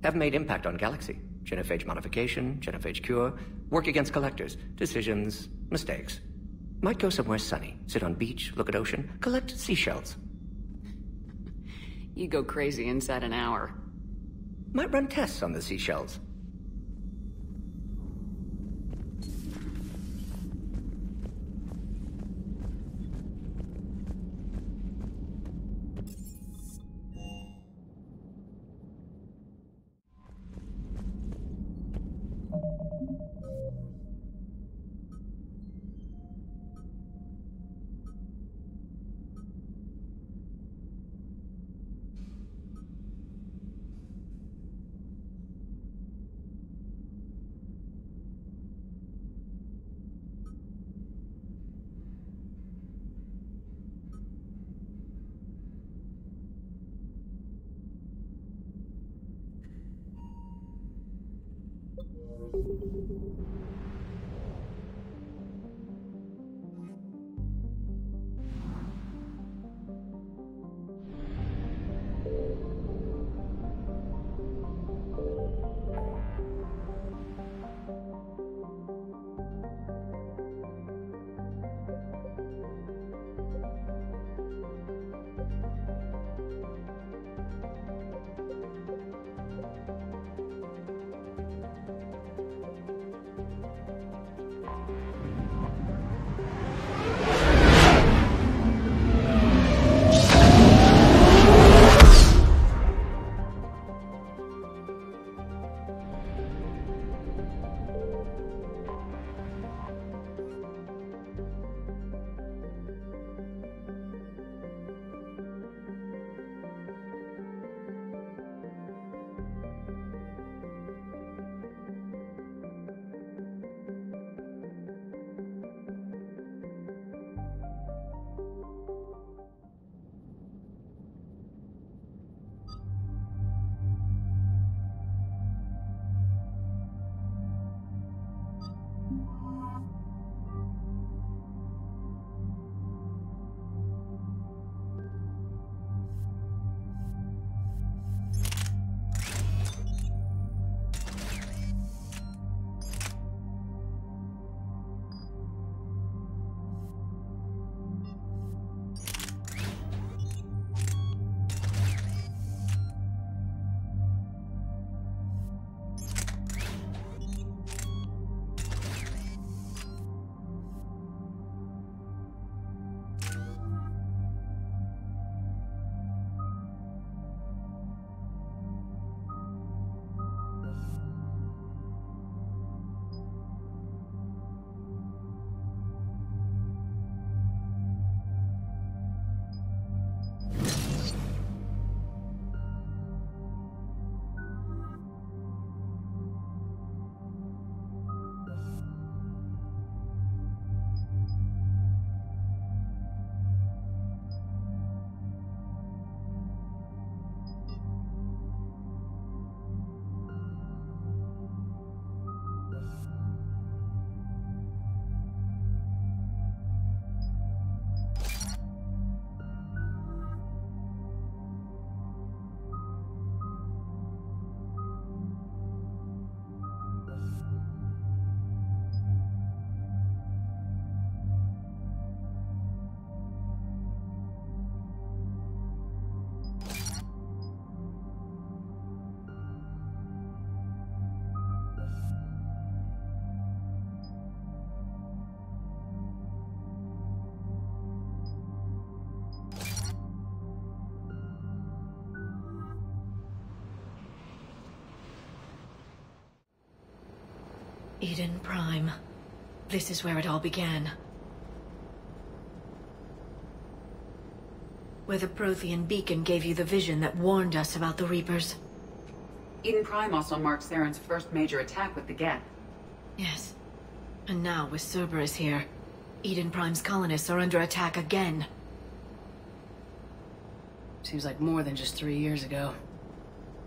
Have made impact on Galaxy. Genophage modification, genophage cure, work against collectors, decisions, mistakes. Might go somewhere sunny, sit on beach, look at ocean, collect seashells. You go crazy inside an hour. Might run tests on the seashells. Eden Prime. This is where it all began. Where the Prothean beacon gave you the vision that warned us about the Reapers. Eden Prime also marked Saren's first major attack with the Geth. Yes. And now, with Cerberus here, Eden Prime's colonists are under attack again. Seems like more than just 3 years ago.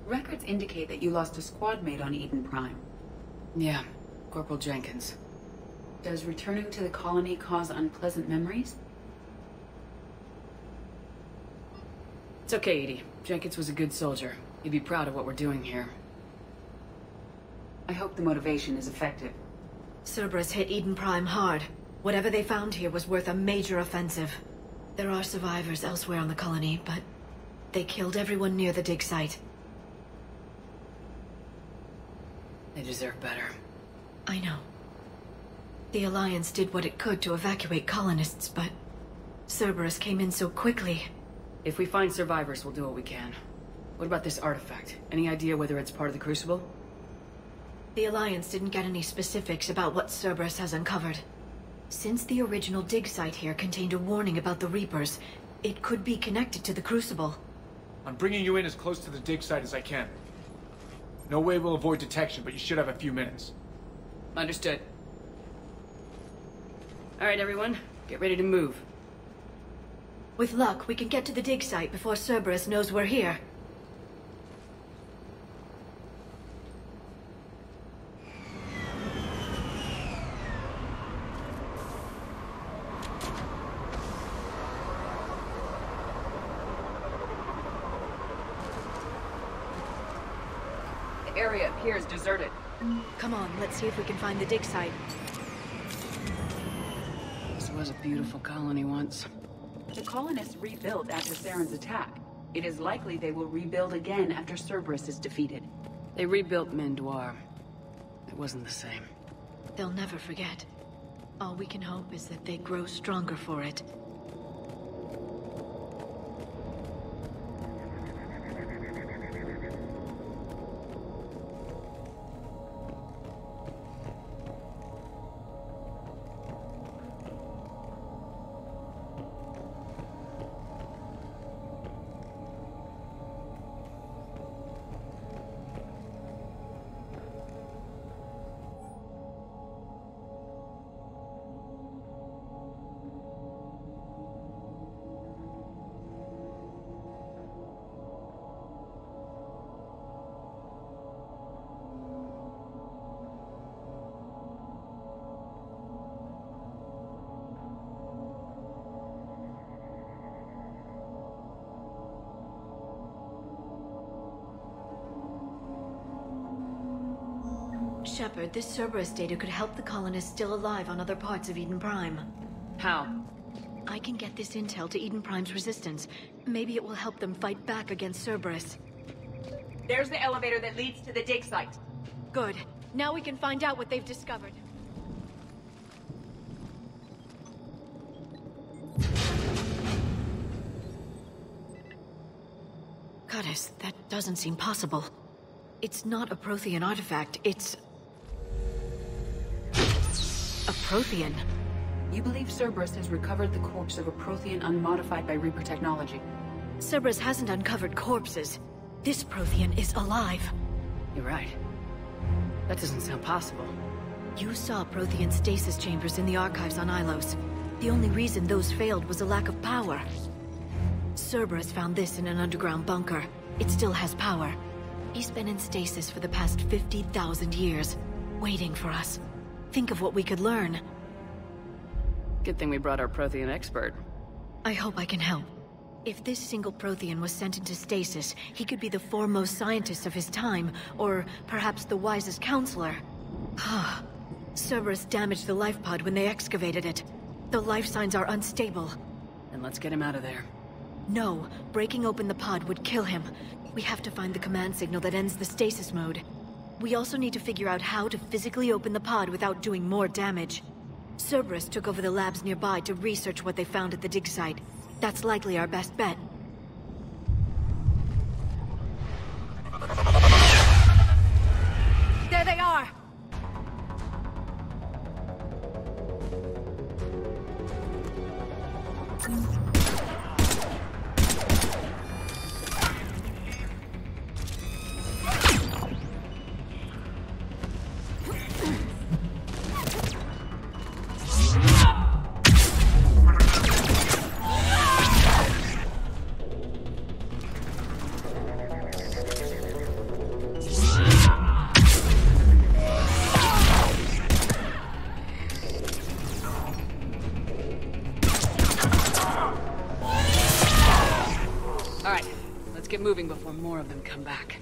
Records indicate that you lost a squad mate on Eden Prime. Yeah, Corporal Jenkins. Does returning to the colony cause unpleasant memories? It's okay, Edie. Jenkins was a good soldier. He'd be proud of what we're doing here. I hope the motivation is effective. Cerberus hit Eden Prime hard. Whatever they found here was worth a major offensive. There are survivors elsewhere on the colony, but they killed everyone near the dig site. They deserve better. I know. The Alliance did what it could to evacuate colonists, but Cerberus came in so quickly. If we find survivors, we'll do what we can. What about this artifact? Any idea whether it's part of the Crucible? The Alliance didn't get any specifics about what Cerberus has uncovered. Since the original dig site here contained a warning about the Reapers, it could be connected to the Crucible. I'm bringing you in as close to the dig site as I can. No way we'll avoid detection, but you should have a few minutes. Understood. All right, everyone. Get ready to move. With luck, we can get to the dig site before Cerberus knows we're here. The area appears deserted. Come on, let's see if we can find the dig site. This was a beautiful colony once. The colonists rebuilt after Saren's attack. It is likely they will rebuild again after Cerberus is defeated. They rebuilt Mendoir. It wasn't the same. They'll never forget. All we can hope is that they grow stronger for it. Shepard, this Cerberus data could help the colonists still alive on other parts of Eden Prime. How? I can get this intel to Eden Prime's resistance. Maybe it will help them fight back against Cerberus. There's the elevator that leads to the dig site. Good. Now we can find out what they've discovered. Goddess, that doesn't seem possible. It's not a Prothean artifact, it's... a Prothean. You believe Cerberus has recovered the corpse of a Prothean unmodified by Reaper technology? Cerberus hasn't uncovered corpses. This Prothean is alive. You're right. That doesn't sound possible. You saw Prothean stasis chambers in the archives on Ilos. The only reason those failed was a lack of power. Cerberus found this in an underground bunker. It still has power. He's been in stasis for the past 50,000 years, waiting for us. Think of what we could learn. Good thing we brought our Prothean expert. I hope I can help. If this single Prothean was sent into stasis, he could be the foremost scientist of his time, or perhaps the wisest counselor. Cerberus damaged the life pod when they excavated it. The life signs are unstable. Then let's get him out of there. No, breaking open the pod would kill him. We have to find the command signal that ends the stasis mode. We also need to figure out how to physically open the pod without doing more damage. Cerberus took over the labs nearby to research what they found at the dig site. That's likely our best bet. There they are! Alright, let's get moving before more of them come back.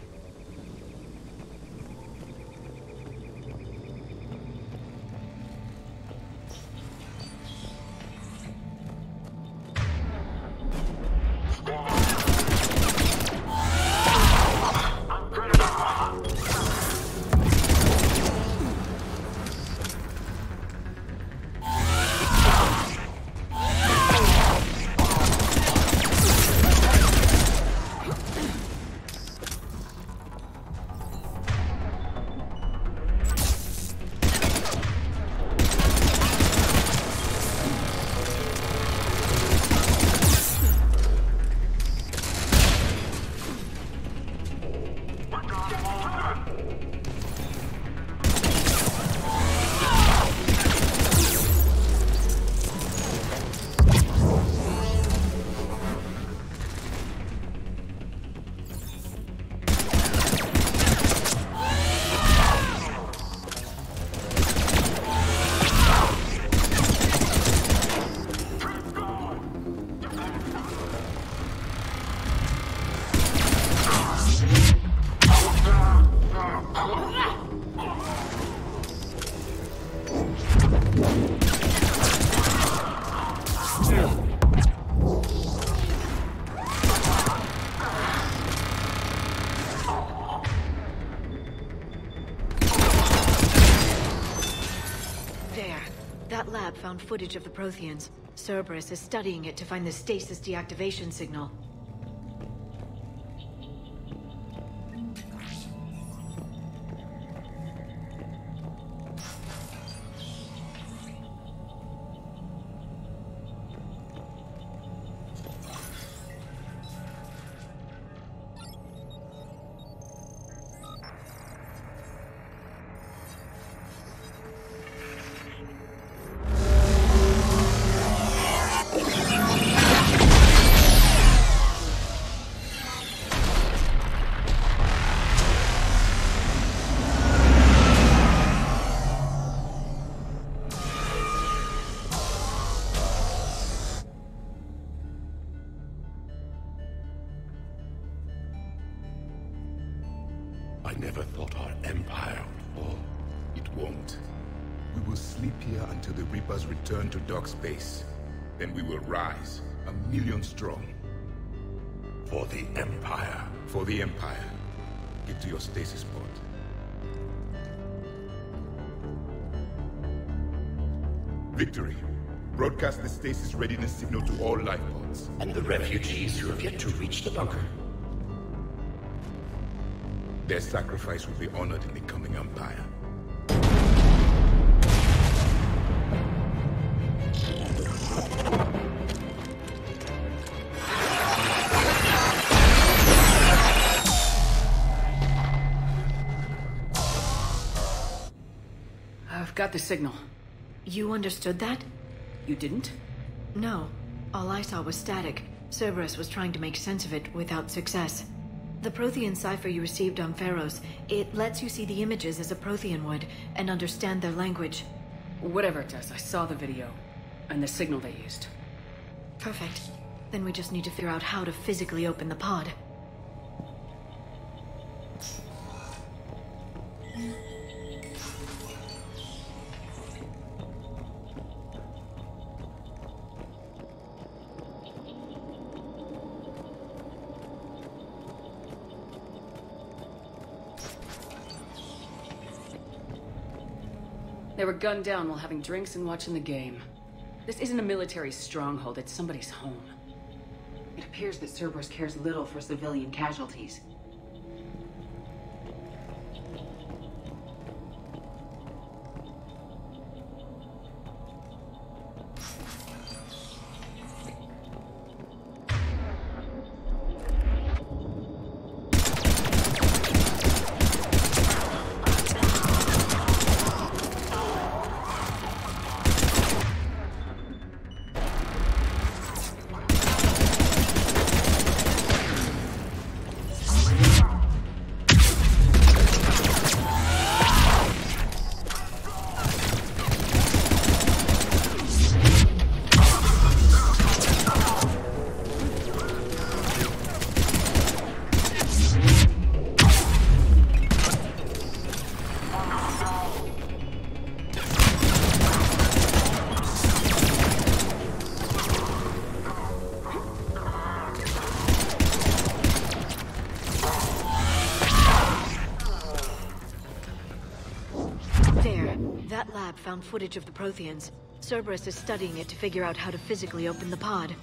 That lab found footage of the Protheans. Cerberus is studying it to find the stasis deactivation signal. I never thought our empire would fall. It won't. We will sleep here until the Reapers return to dark space. Then we will rise, 1,000,000 strong. For the Empire. For the Empire. Get to your stasis pod. Victory. Broadcast the stasis readiness signal to all life pods. And the refugees who have yet to reach the bunker. Their sacrifice will be honored in the coming Empire. I've got the signal. You understood that? You didn't? No. All I saw was static. Cerberus was trying to make sense of it without success. The Prothean cipher you received on Pharos, it lets you see the images as a Prothean would, and understand their language. Whatever it does, I saw the video, and the signal they used. Perfect. Then we just need to figure out how to physically open the pod. They were gunned down while having drinks and watching the game. This isn't a military stronghold, it's somebody's home. It appears that Cerberus cares little for civilian casualties. lab found footage of the Protheans. Cerberus is studying it to figure out how to physically open the pod.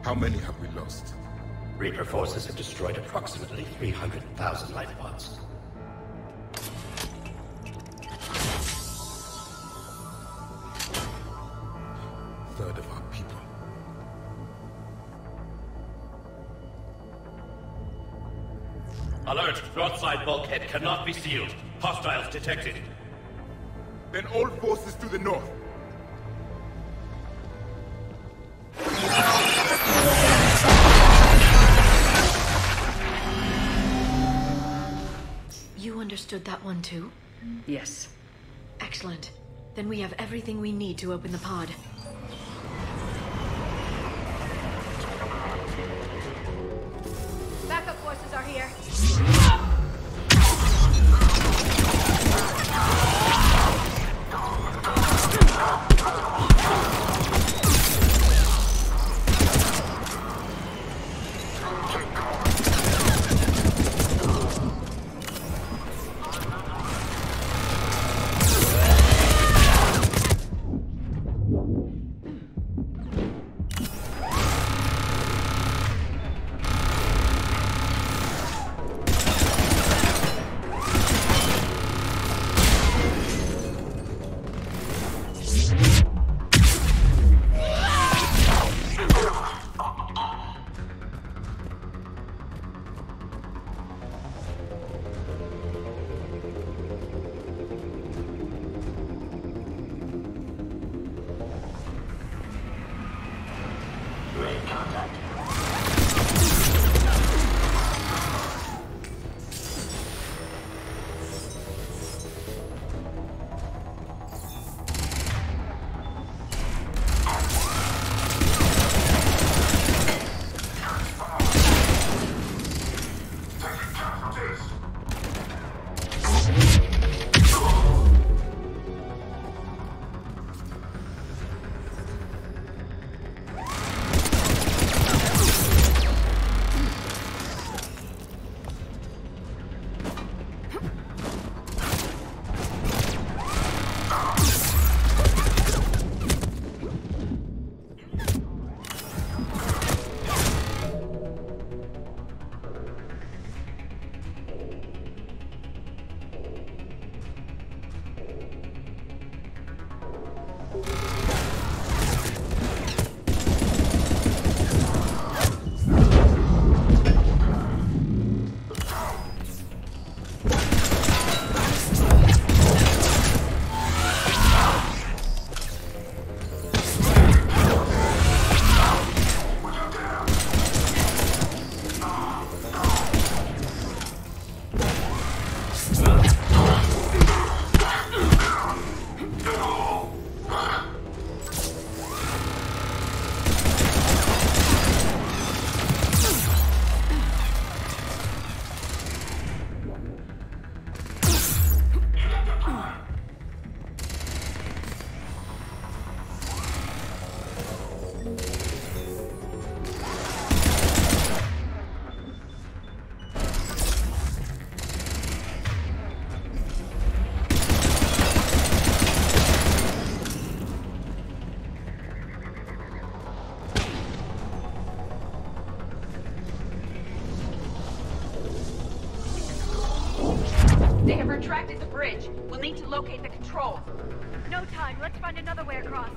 How many have we lost? Reaper forces have destroyed approximately 300,000 life pods. Third of our people. Alert! Broadside bulkhead cannot be sealed. Hostiles detected. Then all forces to the north. You understood that one too? Yes. Excellent. Then we have everything we need to open the pod. Backup forces are here. They have retracted the bridge. We'll need to locate the control. No time. Let's find another way across.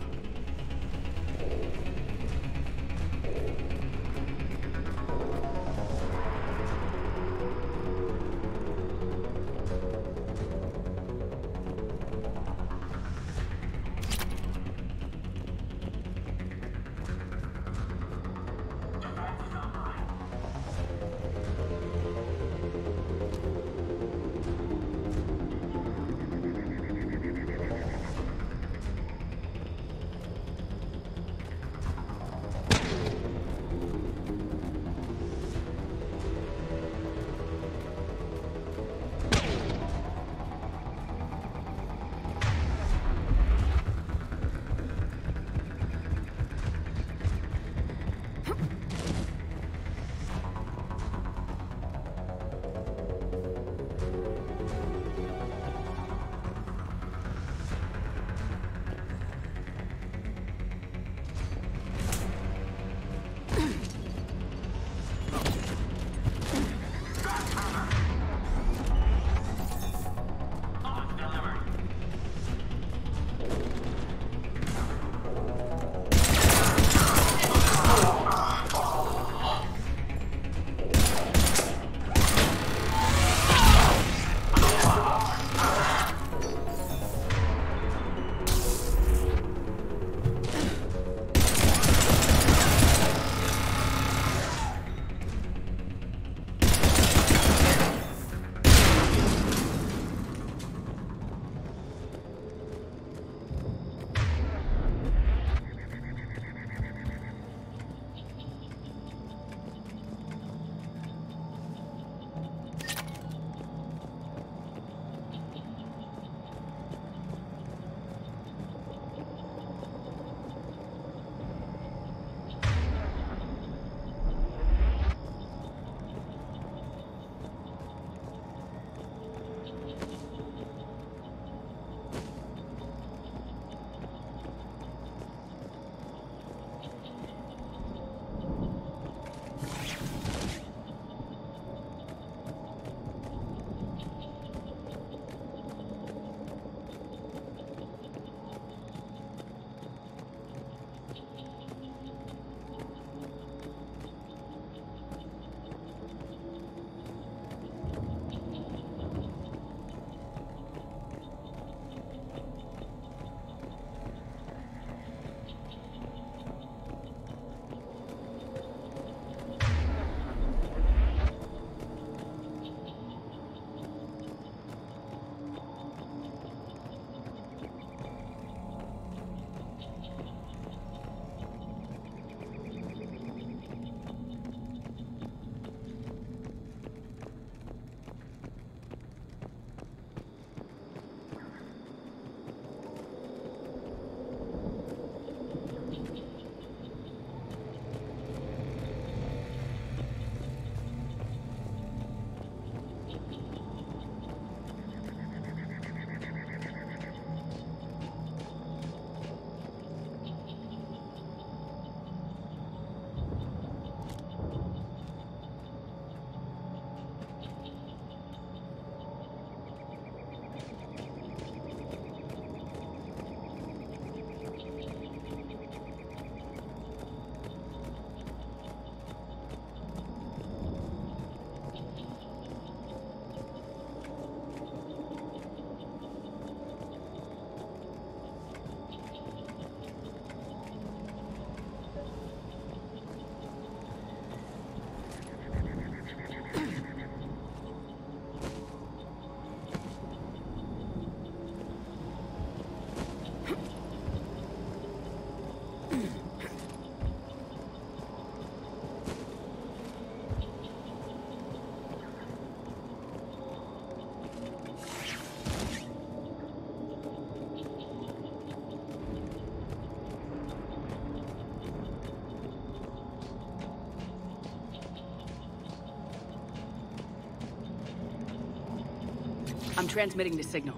I'm transmitting the signal.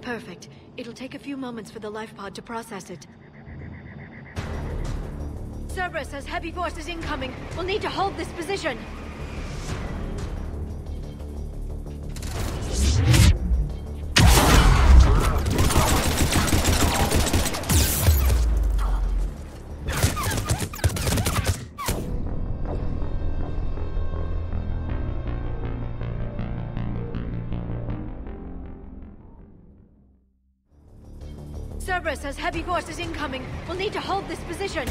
Perfect. It'll take a few moments for the life pod to process it. Cerberus has heavy forces incoming. We'll need to hold this position. Cerberus has heavy forces incoming. We'll need to hold this position.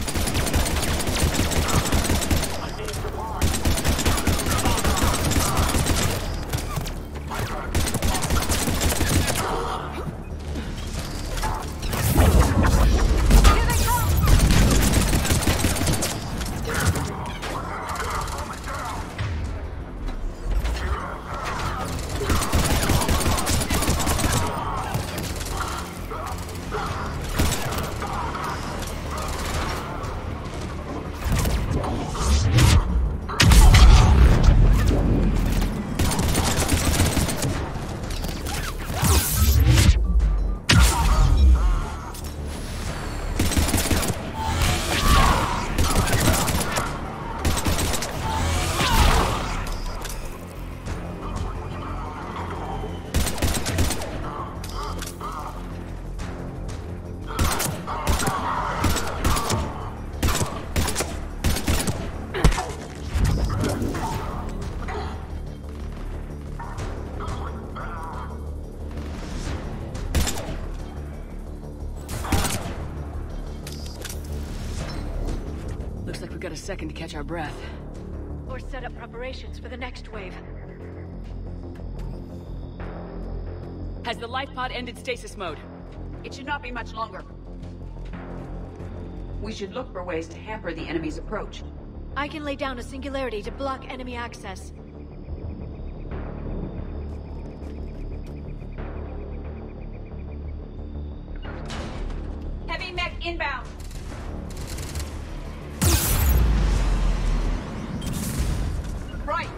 Looks like we got a second to catch our breath. Or set up preparations for the next wave. Has the life pod ended stasis mode? It should not be much longer. We should look for ways to hamper the enemy's approach. I can lay down a singularity to block enemy access. Heavy mech inbound. Right.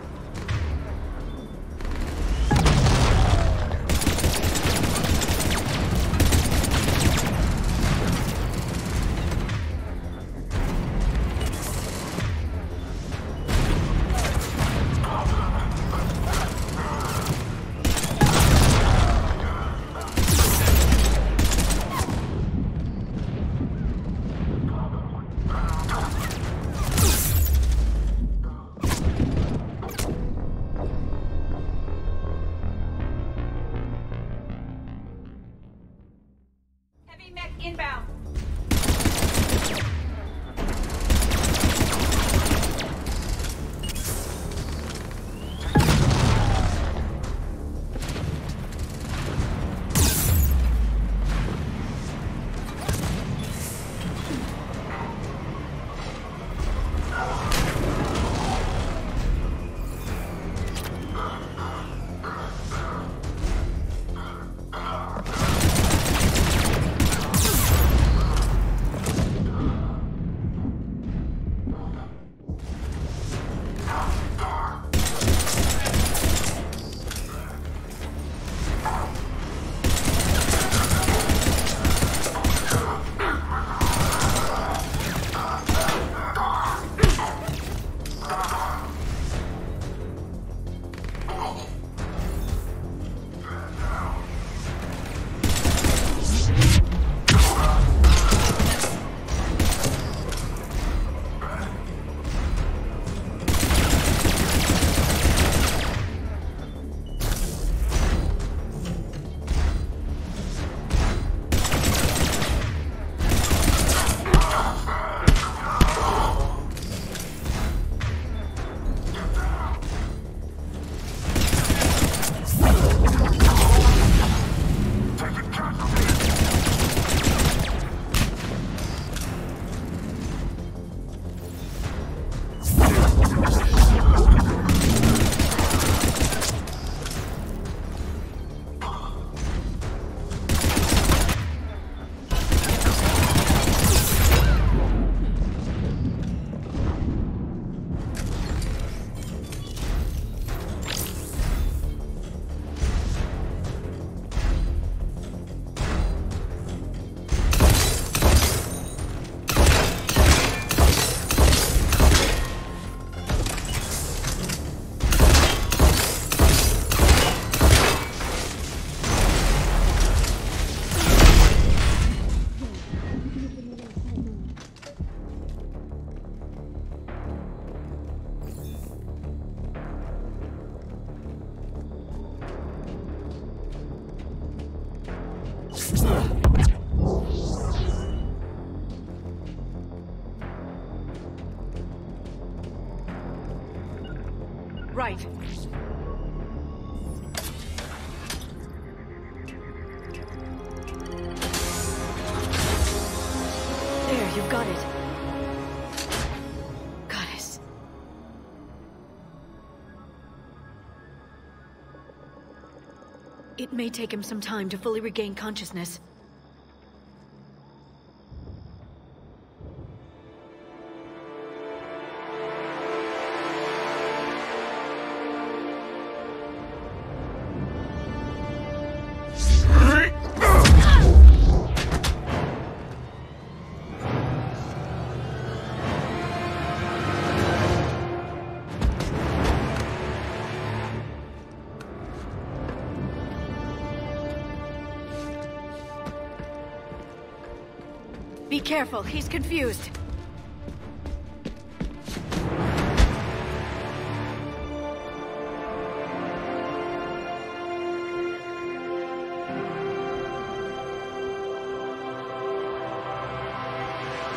right. There, you've got it. Goddess. It may take him some time to fully regain consciousness. Be careful, he's confused.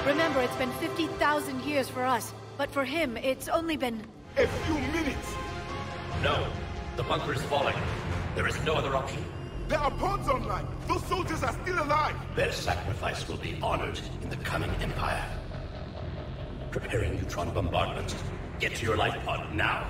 Remember, it's been 50,000 years for us, but for him, it's only been... A few minutes! No, the bunker is falling. There is no other option. There are pods online! Those soldiers are still alive! Their sacrifice will be honored in the coming Empire. Preparing neutron bombardment. Get to your life pod now.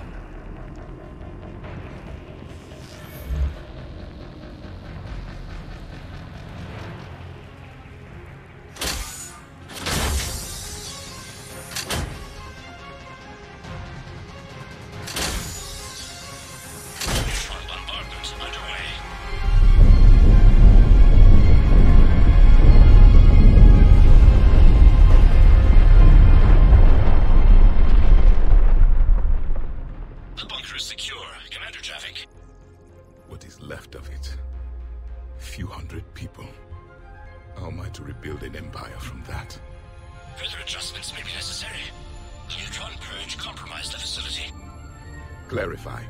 Clarify.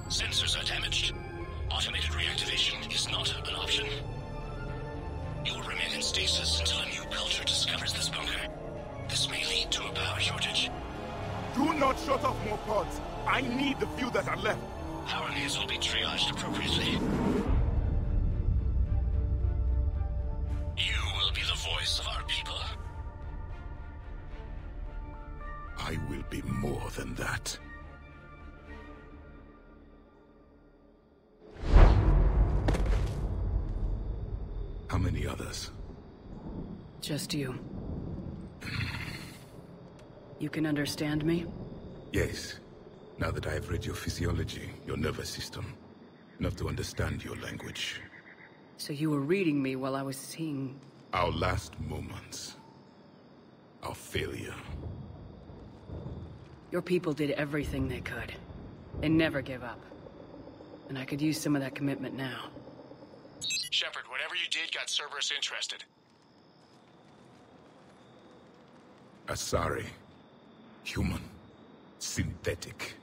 Sensors are damaged. Automated reactivation is not an option. You will remain in stasis until a new culture discovers this bunker. This may lead to a power shortage. Do not shut off more pods. I need the few that are left. Power needs will be triaged appropriately. You will be the voice of our people. I will be more than that. How many others? Just you. You can understand me? Yes. Now that I have read your physiology, your nervous system, enough to understand your language. So you were reading me while I was seeing... Our last moments. Our failure. Your people did everything they could. They never gave up. And I could use some of that commitment now. Shepard, whatever you did got Cerberus interested. Asari. Human. Synthetic.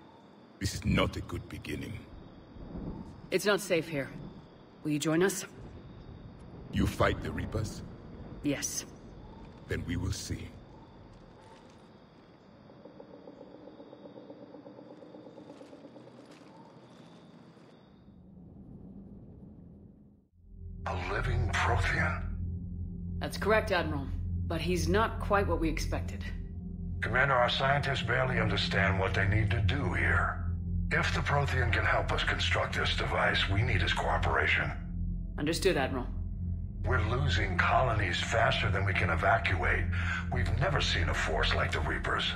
This is not a good beginning. It's not safe here. Will you join us? You fight the Reapers? Yes. Then we will see. A living Prothean? That's correct, Admiral. But he's not quite what we expected. Commander, our scientists barely understand what they need to do here. If the Prothean can help us construct this device, we need his cooperation. Understood, Admiral. We're losing colonies faster than we can evacuate. We've never seen a force like the Reapers.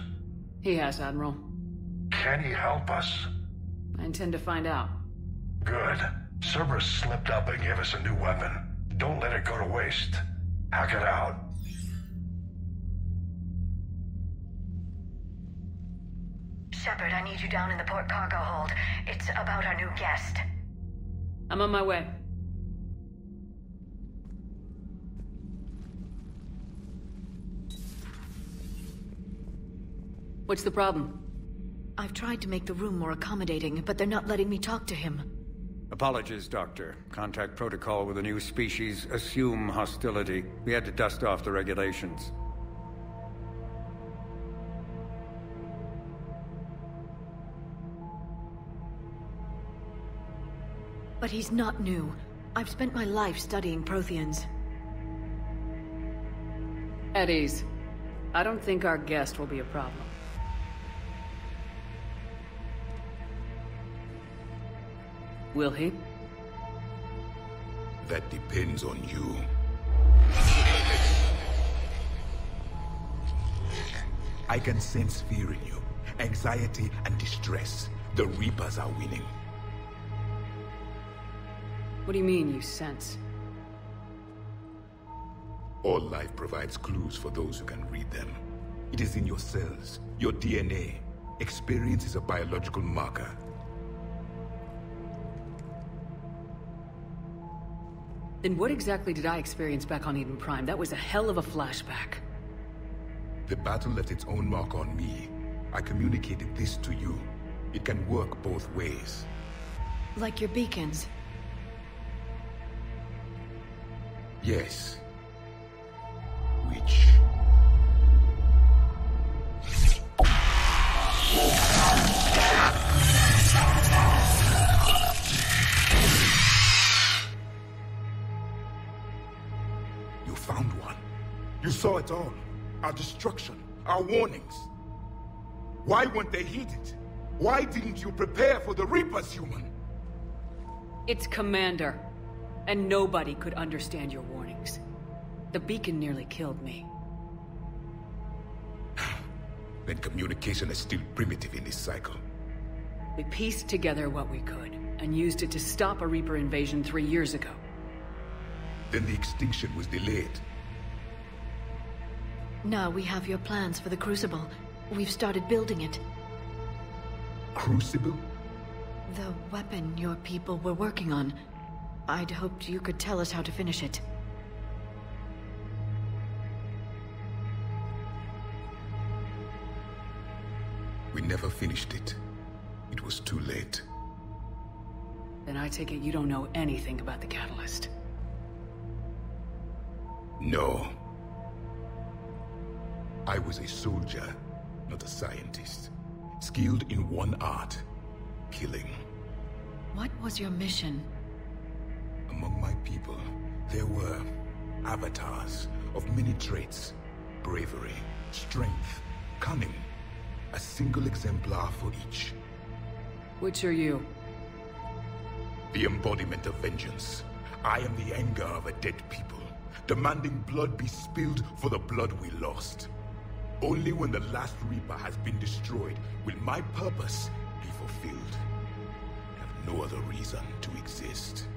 He has, Admiral. Can he help us? I intend to find out. Good. Cerberus slipped up and gave us a new weapon. Don't let it go to waste. Hack it out. Shepard, I need you down in the port cargo hold. It's about our new guest. I'm on my way. What's the problem? I've tried to make the room more accommodating, but they're not letting me talk to him. Apologies, Doctor. Contact protocol with a new species. Assume hostility. We had to dust off the regulations. But he's not new. I've spent my life studying Protheans. At ease. I don't think our guest will be a problem. Will he? That depends on you. I can sense fear in you, anxiety and distress. The Reapers are winning. What do you mean, you sense? All life provides clues for those who can read them. It is in your cells, your DNA. Experience is a biological marker. Then what exactly did I experience back on Eden Prime? That was a hell of a flashback. The battle left its own mark on me. I communicated this to you. It can work both ways. Like your beacons? Yes. Which... You found one. You saw it all. Our destruction, our warnings. Why weren't they heeded? Why didn't you prepare for the Reapers, human? It's Commander. And nobody could understand your warnings. The beacon nearly killed me. Then communication is still primitive in this cycle. We pieced together what we could, and used it to stop a Reaper invasion 3 years ago. Then the extinction was delayed. Now we have your plans for the Crucible. We've started building it. Crucible? The weapon your people were working on. I'd hoped you could tell us how to finish it. We never finished it. It was too late. Then I take it you don't know anything about the catalyst. No. I was a soldier, not a scientist. Skilled in one art, killing. What was your mission? Among my people, there were avatars of many traits. Bravery, strength, cunning. A single exemplar for each. Which are you? The embodiment of vengeance. I am the anger of a dead people, demanding blood be spilled for the blood we lost. Only when the last Reaper has been destroyed will my purpose be fulfilled. I have no other reason to exist.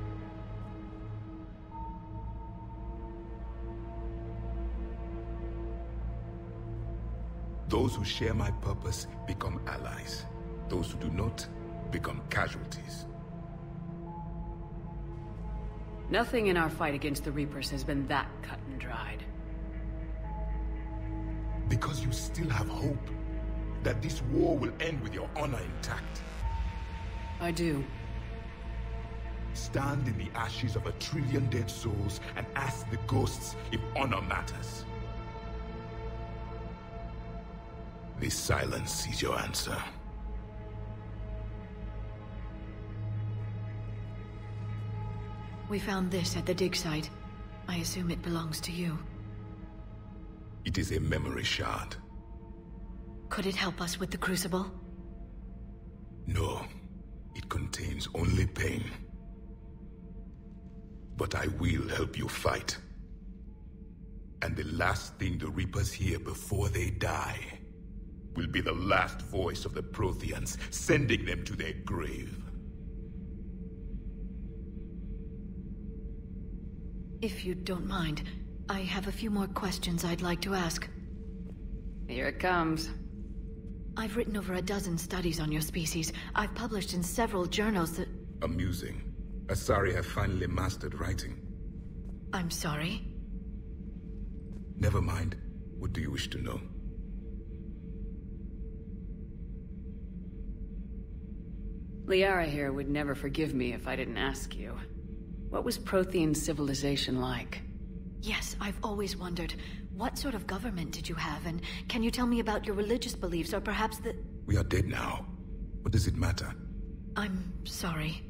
Those who share my purpose become allies. Those who do not become casualties. Nothing in our fight against the Reapers has been that cut and dried. Because you still have hope that this war will end with your honor intact. I do. Stand in the ashes of 1 trillion dead souls and ask the ghosts if honor matters. This silence is your answer. We found this at the dig site. I assume it belongs to you. It is a memory shard. Could it help us with the Crucible? No. It contains only pain. But I will help you fight. And the last thing the Reapers hear before they die will be the last voice of the Protheans, sending them to their grave. If you don't mind, I have a few more questions I'd like to ask. Here it comes. I've written over a dozen studies on your species. I've published in several journals that... Amusing. Asari have finally mastered writing. I'm sorry? Never mind. What do you wish to know? Liara here would never forgive me if I didn't ask you. What was Prothean civilization like? Yes, I've always wondered. What sort of government did you have, and can you tell me about your religious beliefs, or perhaps the... We are dead now. What does it matter? I'm sorry.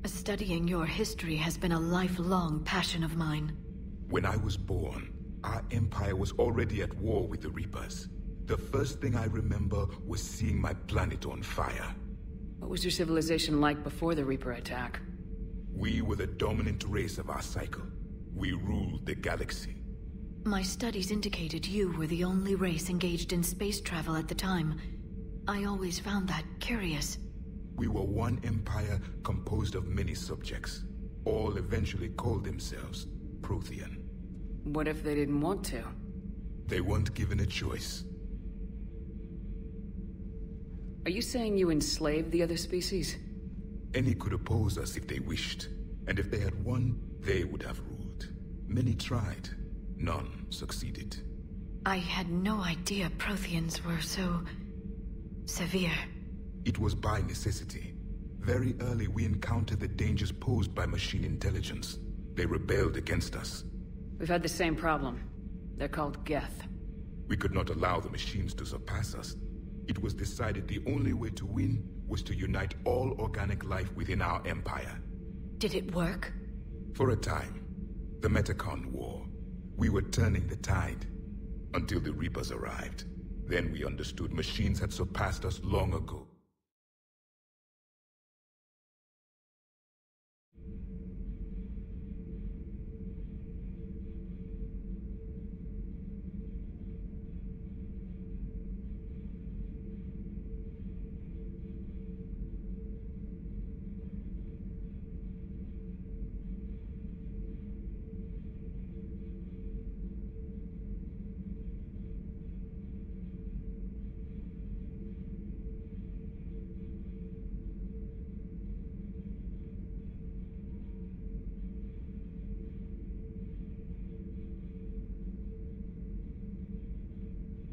Studying your history has been a lifelong passion of mine. When I was born, our empire was already at war with the Reapers. The first thing I remember was seeing my planet on fire. What was your civilization like before the Reaper attack? We were the dominant race of our cycle. We ruled the galaxy. My studies indicated you were the only race engaged in space travel at the time. I always found that curious. We were one empire composed of many subjects. All eventually called themselves Prothean. What if they didn't want to? They weren't given a choice. Are you saying you enslaved the other species? Any could oppose us if they wished. And if they had won, they would have ruled. Many tried. None succeeded. I had no idea Protheans were so... severe. It was by necessity. Very early we encountered the dangers posed by machine intelligence. They rebelled against us. We've had the same problem. They're called Geth. We could not allow the machines to surpass us. It was decided the only way to win was to unite all organic life within our empire. Did it work? For a time. The Metacon War. We were turning the tide. Until the Reapers arrived. Then we understood machines had surpassed us long ago.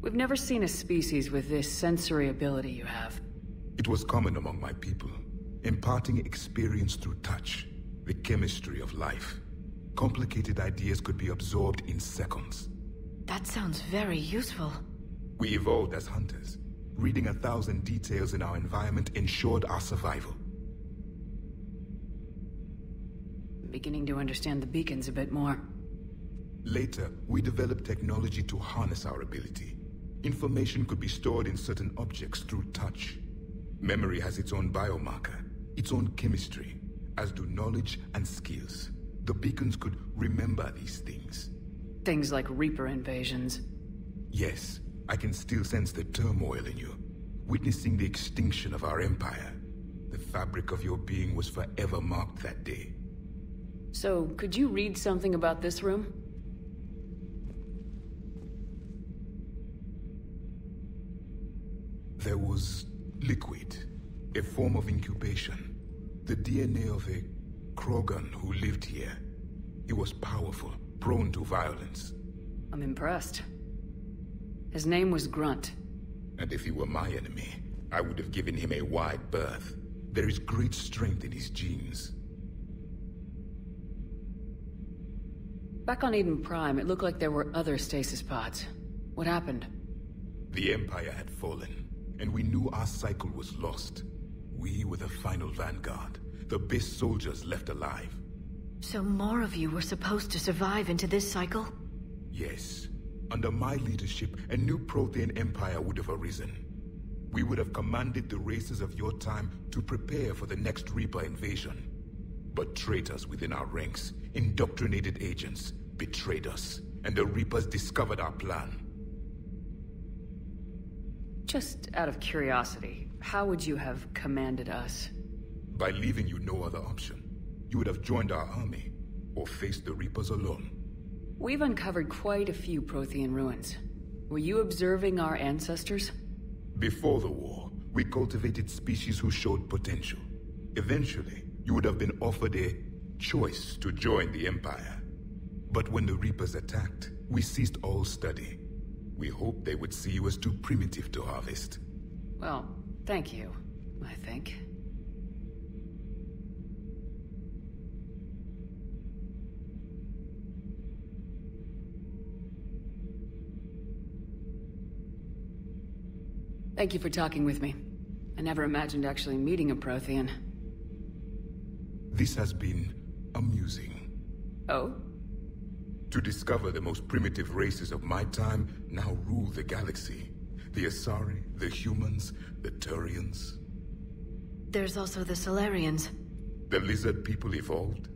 We've never seen a species with this sensory ability you have. It was common among my people, imparting experience through touch, the chemistry of life. Complicated ideas could be absorbed in seconds. That sounds very useful. We evolved as hunters. Reading 1,000 details in our environment ensured our survival. I'm beginning to understand the beacons a bit more. Later, we developed technology to harness our ability. Information could be stored in certain objects through touch. Memory has its own biomarker, its own chemistry, as do knowledge and skills. The beacons could remember these things. Things like Reaper invasions. Yes, I can still sense the turmoil in you. Witnessing the extinction of our empire. The fabric of your being was forever marked that day. So, could you read something about this room? There was liquid, a form of incubation. The DNA of a Krogan who lived here. He was powerful, prone to violence. I'm impressed. His name was Grunt. And if he were my enemy, I would have given him a wide berth. There is great strength in his genes. Back on Eden Prime, it looked like there were other stasis pods. What happened? The Empire had fallen. And we knew our cycle was lost. We were the final vanguard, the best soldiers left alive. So more of you were supposed to survive into this cycle? Yes. Under my leadership, a new Prothean empire would have arisen. We would have commanded the races of your time to prepare for the next Reaper invasion. But traitors within our ranks, indoctrinated agents, betrayed us, and the Reapers discovered our plan. Just out of curiosity, how would you have commanded us? By leaving you no other option. You would have joined our army, or faced the Reapers alone. We've uncovered quite a few Prothean ruins. Were you observing our ancestors? Before the war, we cultivated species who showed potential. Eventually, you would have been offered a choice to join the Empire. But when the Reapers attacked, we ceased all study. We hoped they would see you as too primitive to harvest. Well, thank you, I think. Thank you for talking with me. I never imagined actually meeting a Prothean. This has been amusing. Oh? To discover the most primitive races of my time now rule the galaxy. The Asari, the humans, the Turians. There's also the Solarians. The lizard people evolved?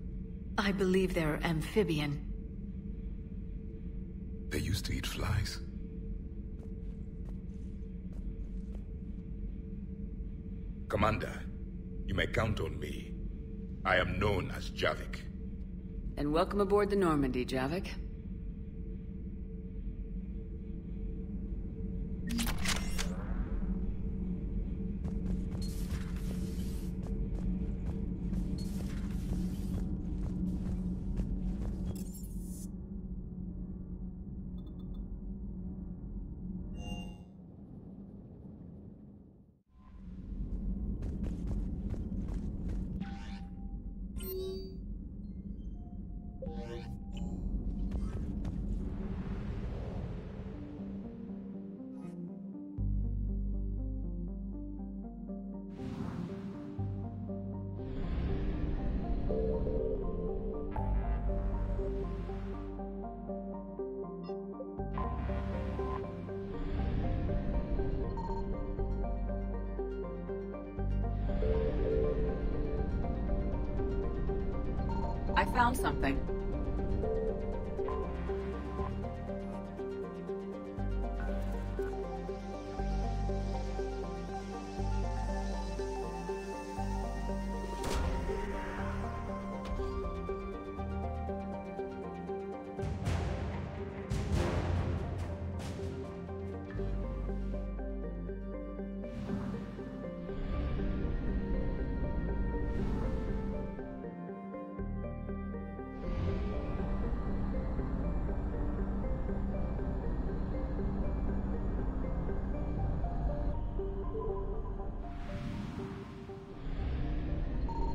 I believe they're amphibian. They used to eat flies. Commander, you may count on me. I am known as Javik. And welcome aboard the Normandy, Javik. I found something.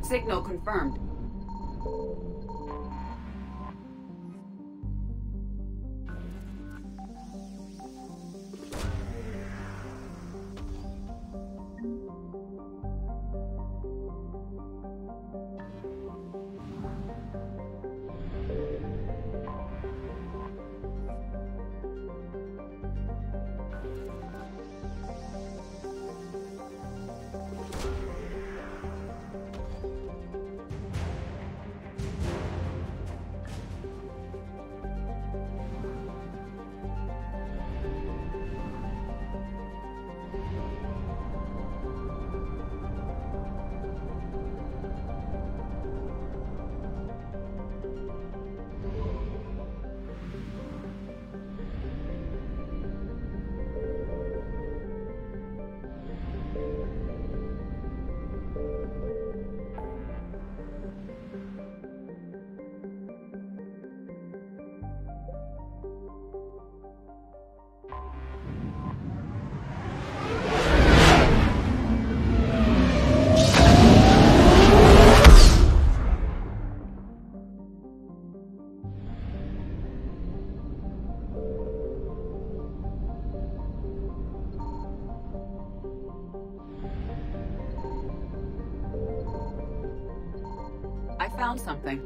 Signal confirmed. I found something.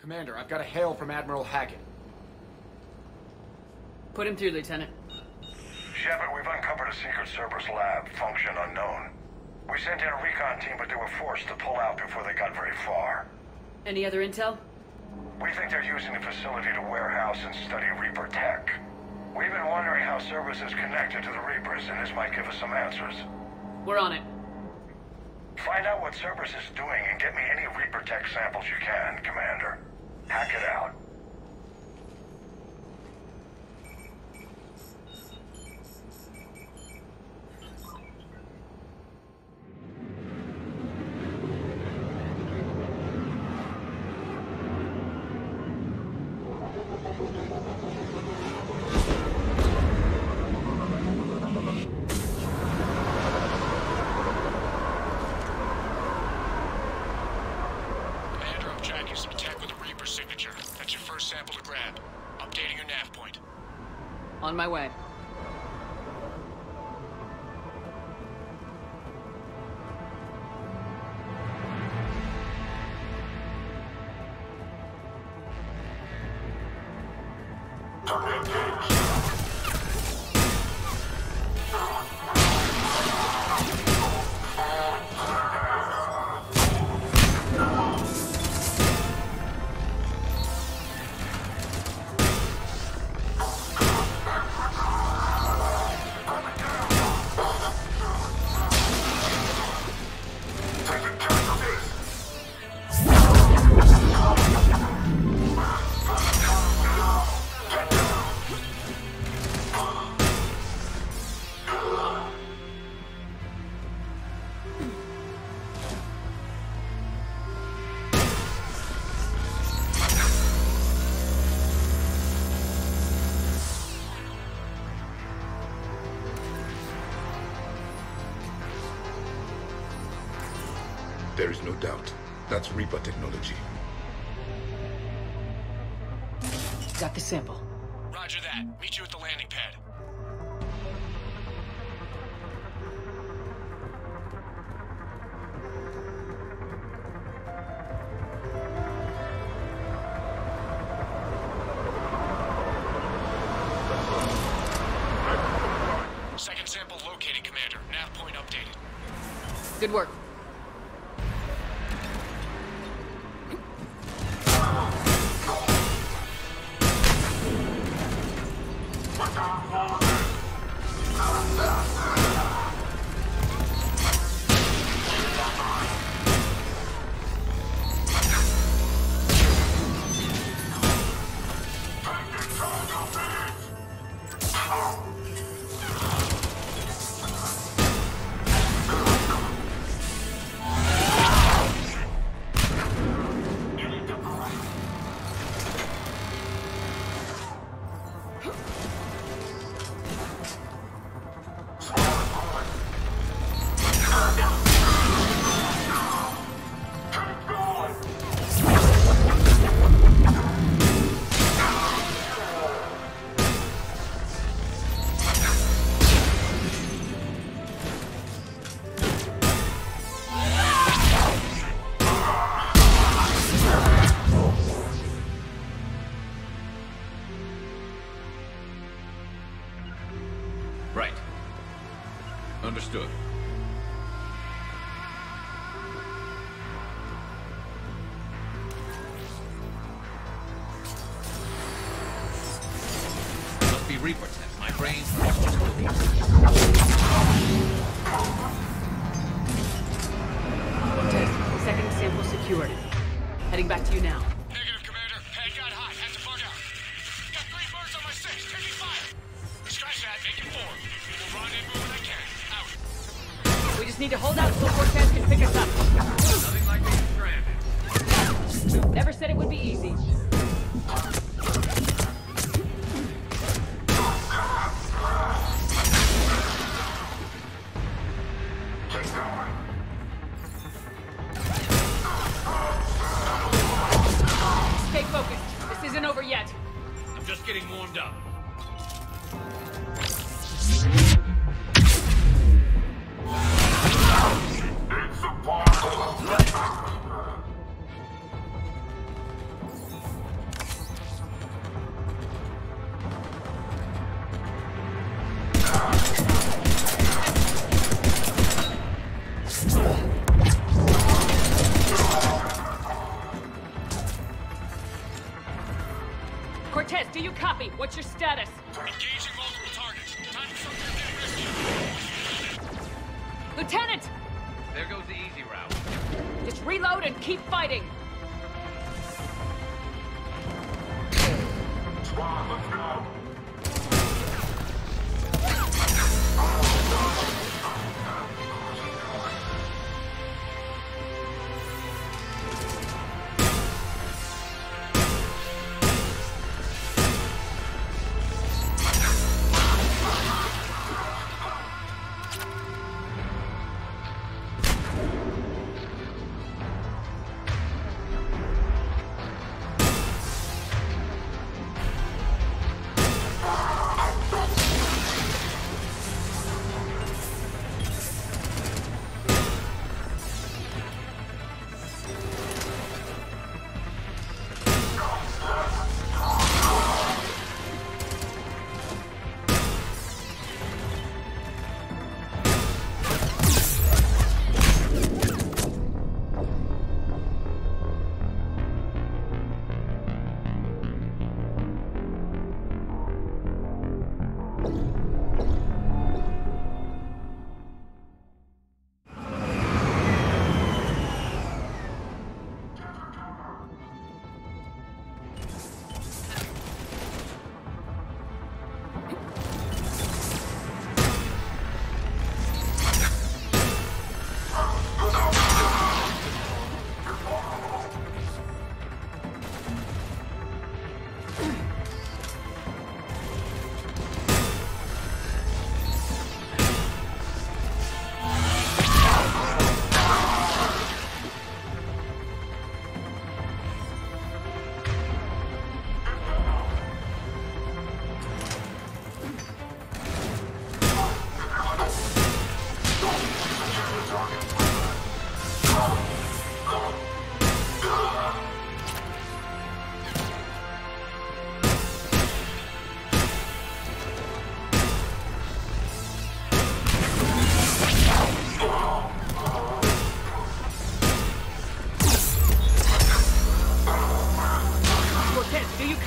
Commander, I've got a hail from Admiral Hackett. Put him through, Lieutenant. Shepard, we've uncovered a secret Cerberus lab, function unknown. We sent in a recon team, but they were forced to pull out before they got very far. Any other intel? We think they're using the facility to warehouse and study Reaper tech. We've been wondering how Cerberus is connected to the Reapers, and this might give us some answers. We're on it. Find out what Cerberus is doing and get me any Reaper tech samples you can, Commander. Hack it out. On my way. There is no doubt. That's Reaper technology. Got the sample. Roger that. Meet you at the landing pad. Good work. Right. Understood. Must be Reaper tech. My brain just Second sample secured. Heading back to you now. Negative, Commander. Head got hot. Had to bug out. Got 3 birds on my 6. Taking fire. Scratch that. Make it 4. We'll rendezvous when I can. Out. We just need to hold out until Cortez can pick us up. Nothing like being stranded. Never said it would be easy. Stay focused. This isn't over yet. I'm just getting warmed up. Cortez, do you copy? What's your status? Engaging multiple targets. Time for something to get rescued. Lieutenant! There goes the easy route. Just reload and keep fighting. Squad, let's go.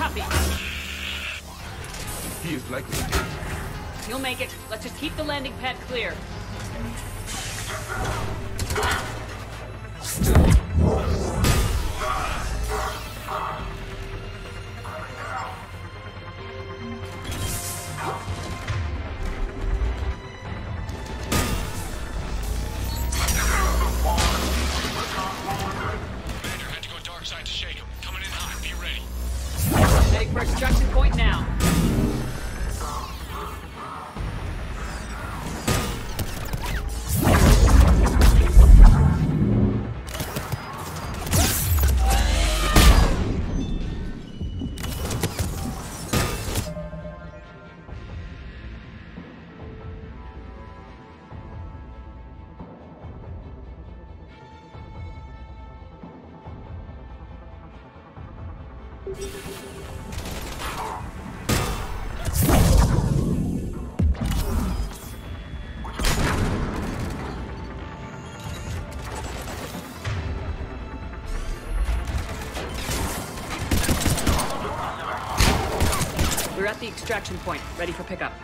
Copy. He is likely dead. You'll make it. Let's just keep the landing pad clear. Heading for extraction point now. We're at the extraction point, ready for pickup.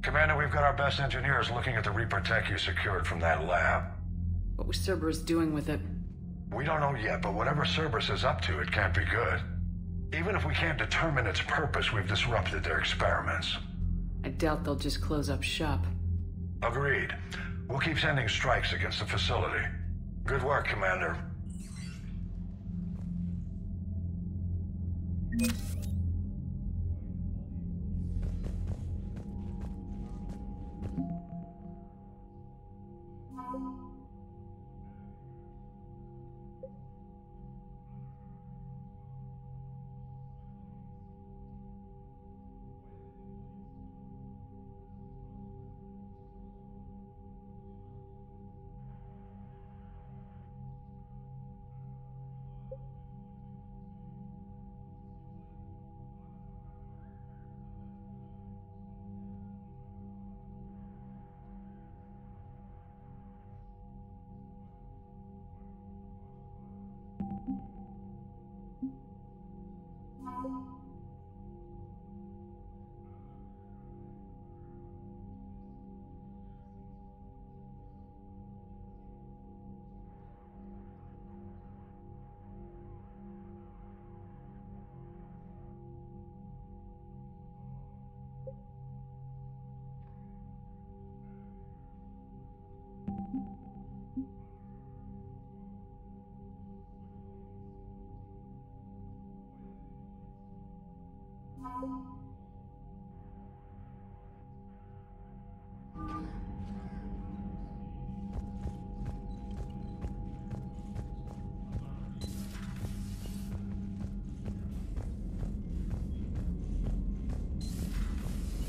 Commander, we've got our best engineers looking at the Reaper tech you secured from that lab. What was Cerberus doing with it? We don't know yet, but whatever Cerberus is up to, it can't be good. Even if we can't determine its purpose, we've disrupted their experiments. I doubt they'll just close up shop. Agreed. We'll keep sending strikes against the facility. Good work, Commander.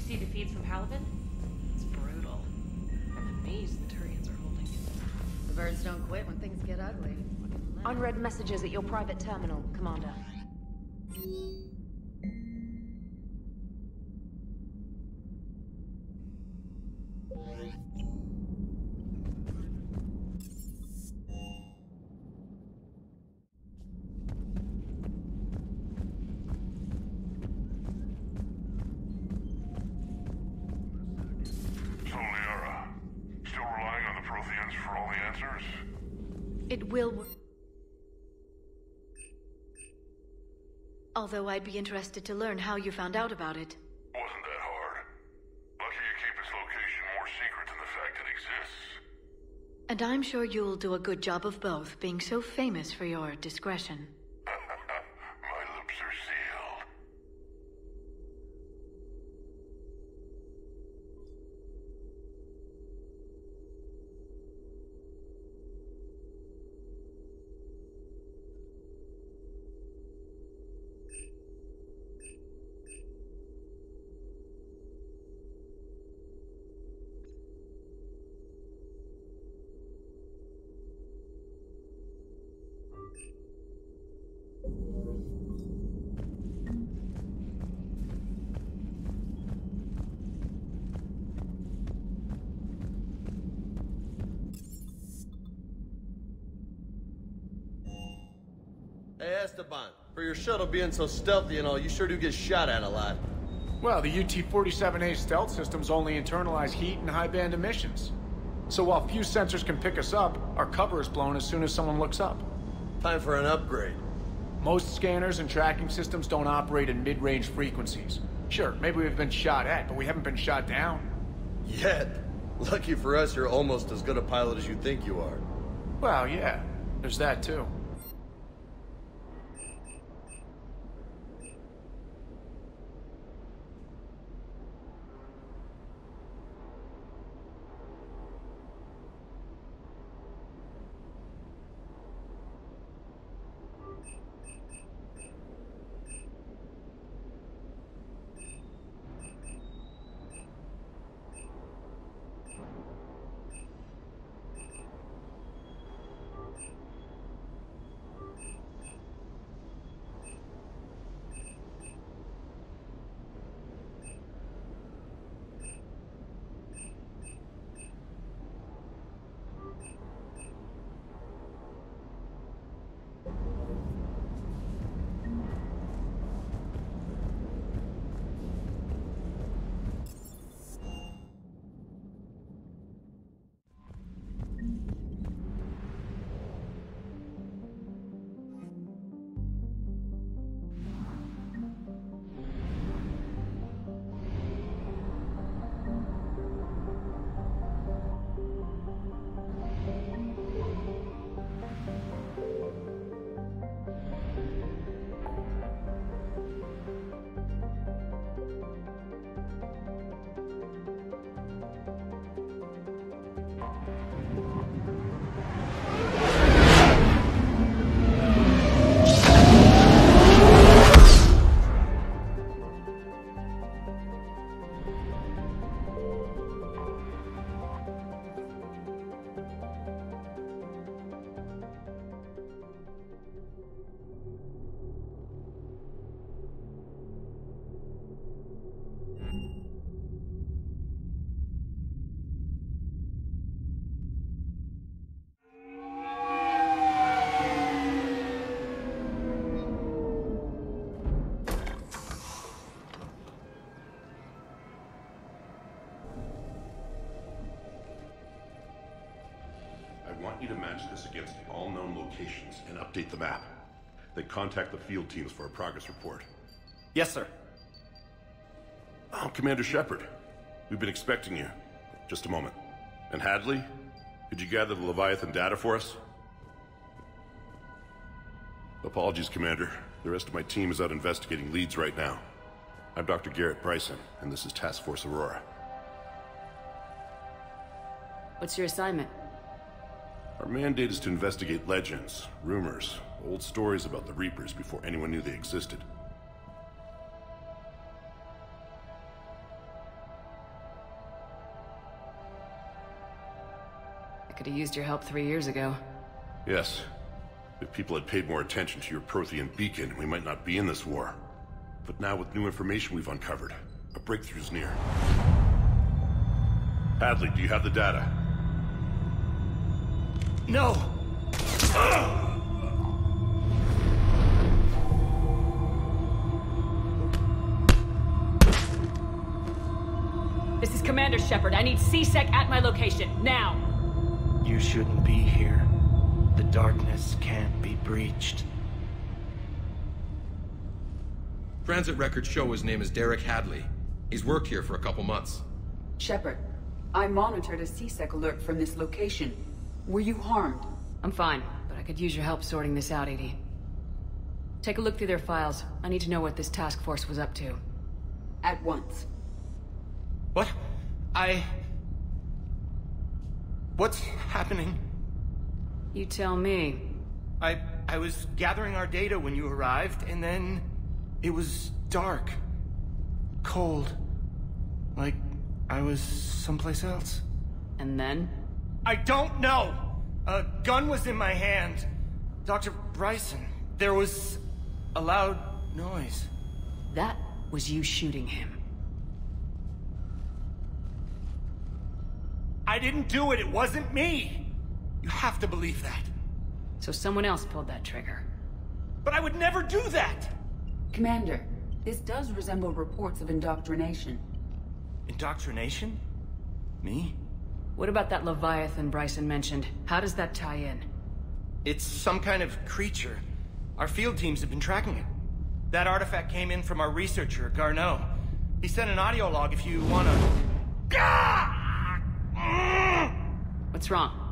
See the feeds from Paladin? It's brutal. I'm amazed the Turians are holding it. The birds don't quit when things get ugly. Unread messages at your private terminal, Commander. So, Liara, still relying on the Protheans for all the answers? It will... Although I'd be interested to learn how you found out about it. Wasn't that hard. Lucky you keep its location more secret than the fact it exists. And I'm sure you'll do a good job of both, being so famous for your discretion. My lips are sealed. Hey, Esteban, for your shuttle being so stealthy and all, you sure do get shot at a lot. Well, the UT-47A stealth systems only internalize heat and high-band emissions. So while few sensors can pick us up, our cover is blown as soon as someone looks up. Time for an upgrade. Most scanners and tracking systems don't operate in mid-range frequencies. Sure, maybe we've been shot at, but we haven't been shot down. Yet. Lucky for us, you're almost as good a pilot as you think you are. Well, yeah. There's that, too. I want you to match this against all known locations and update the map. Then contact the field teams for a progress report. Yes, sir. Oh, Commander Shepard. We've been expecting you. Just a moment. And Hadley? Could you gather the Leviathan data for us? Apologies, Commander. The rest of my team is out investigating leads right now. I'm Dr. Garrett Bryson, and this is Task Force Aurora. What's your assignment? Our mandate is to investigate legends, rumors, old stories about the Reapers before anyone knew they existed. I could have used your help 3 years ago. Yes. If people had paid more attention to your Prothean beacon, we might not be in this war. But now with new information we've uncovered, a breakthrough's near. Hadley, do you have the data? No! This is Commander Shepard. I need C-Sec at my location, now! You shouldn't be here. The darkness can't be breached. Transit records show his name is Derek Hadley. He's worked here for a couple months. Shepard, I monitored a C-Sec alert from this location. Were you harmed? I'm fine, but I could use your help sorting this out, Edie. Take a look through their files. I need to know what this task force was up to. At once. What? What's happening? You tell me. I was gathering our data when you arrived, and then it was dark. Cold. Like I was someplace else. And then? I don't know! A gun was in my hand. Dr. Bryson, there was a loud noise. That was you shooting him. I didn't do it, it wasn't me! You have to believe that. So someone else pulled that trigger. But I would never do that! Commander, this does resemble reports of indoctrination. Indoctrination? Me? What about that Leviathan Bryson mentioned? How does that tie in? It's some kind of creature. Our field teams have been tracking it. That artifact came in from our researcher, Garneau. He sent an audio log if you wanna... What's wrong?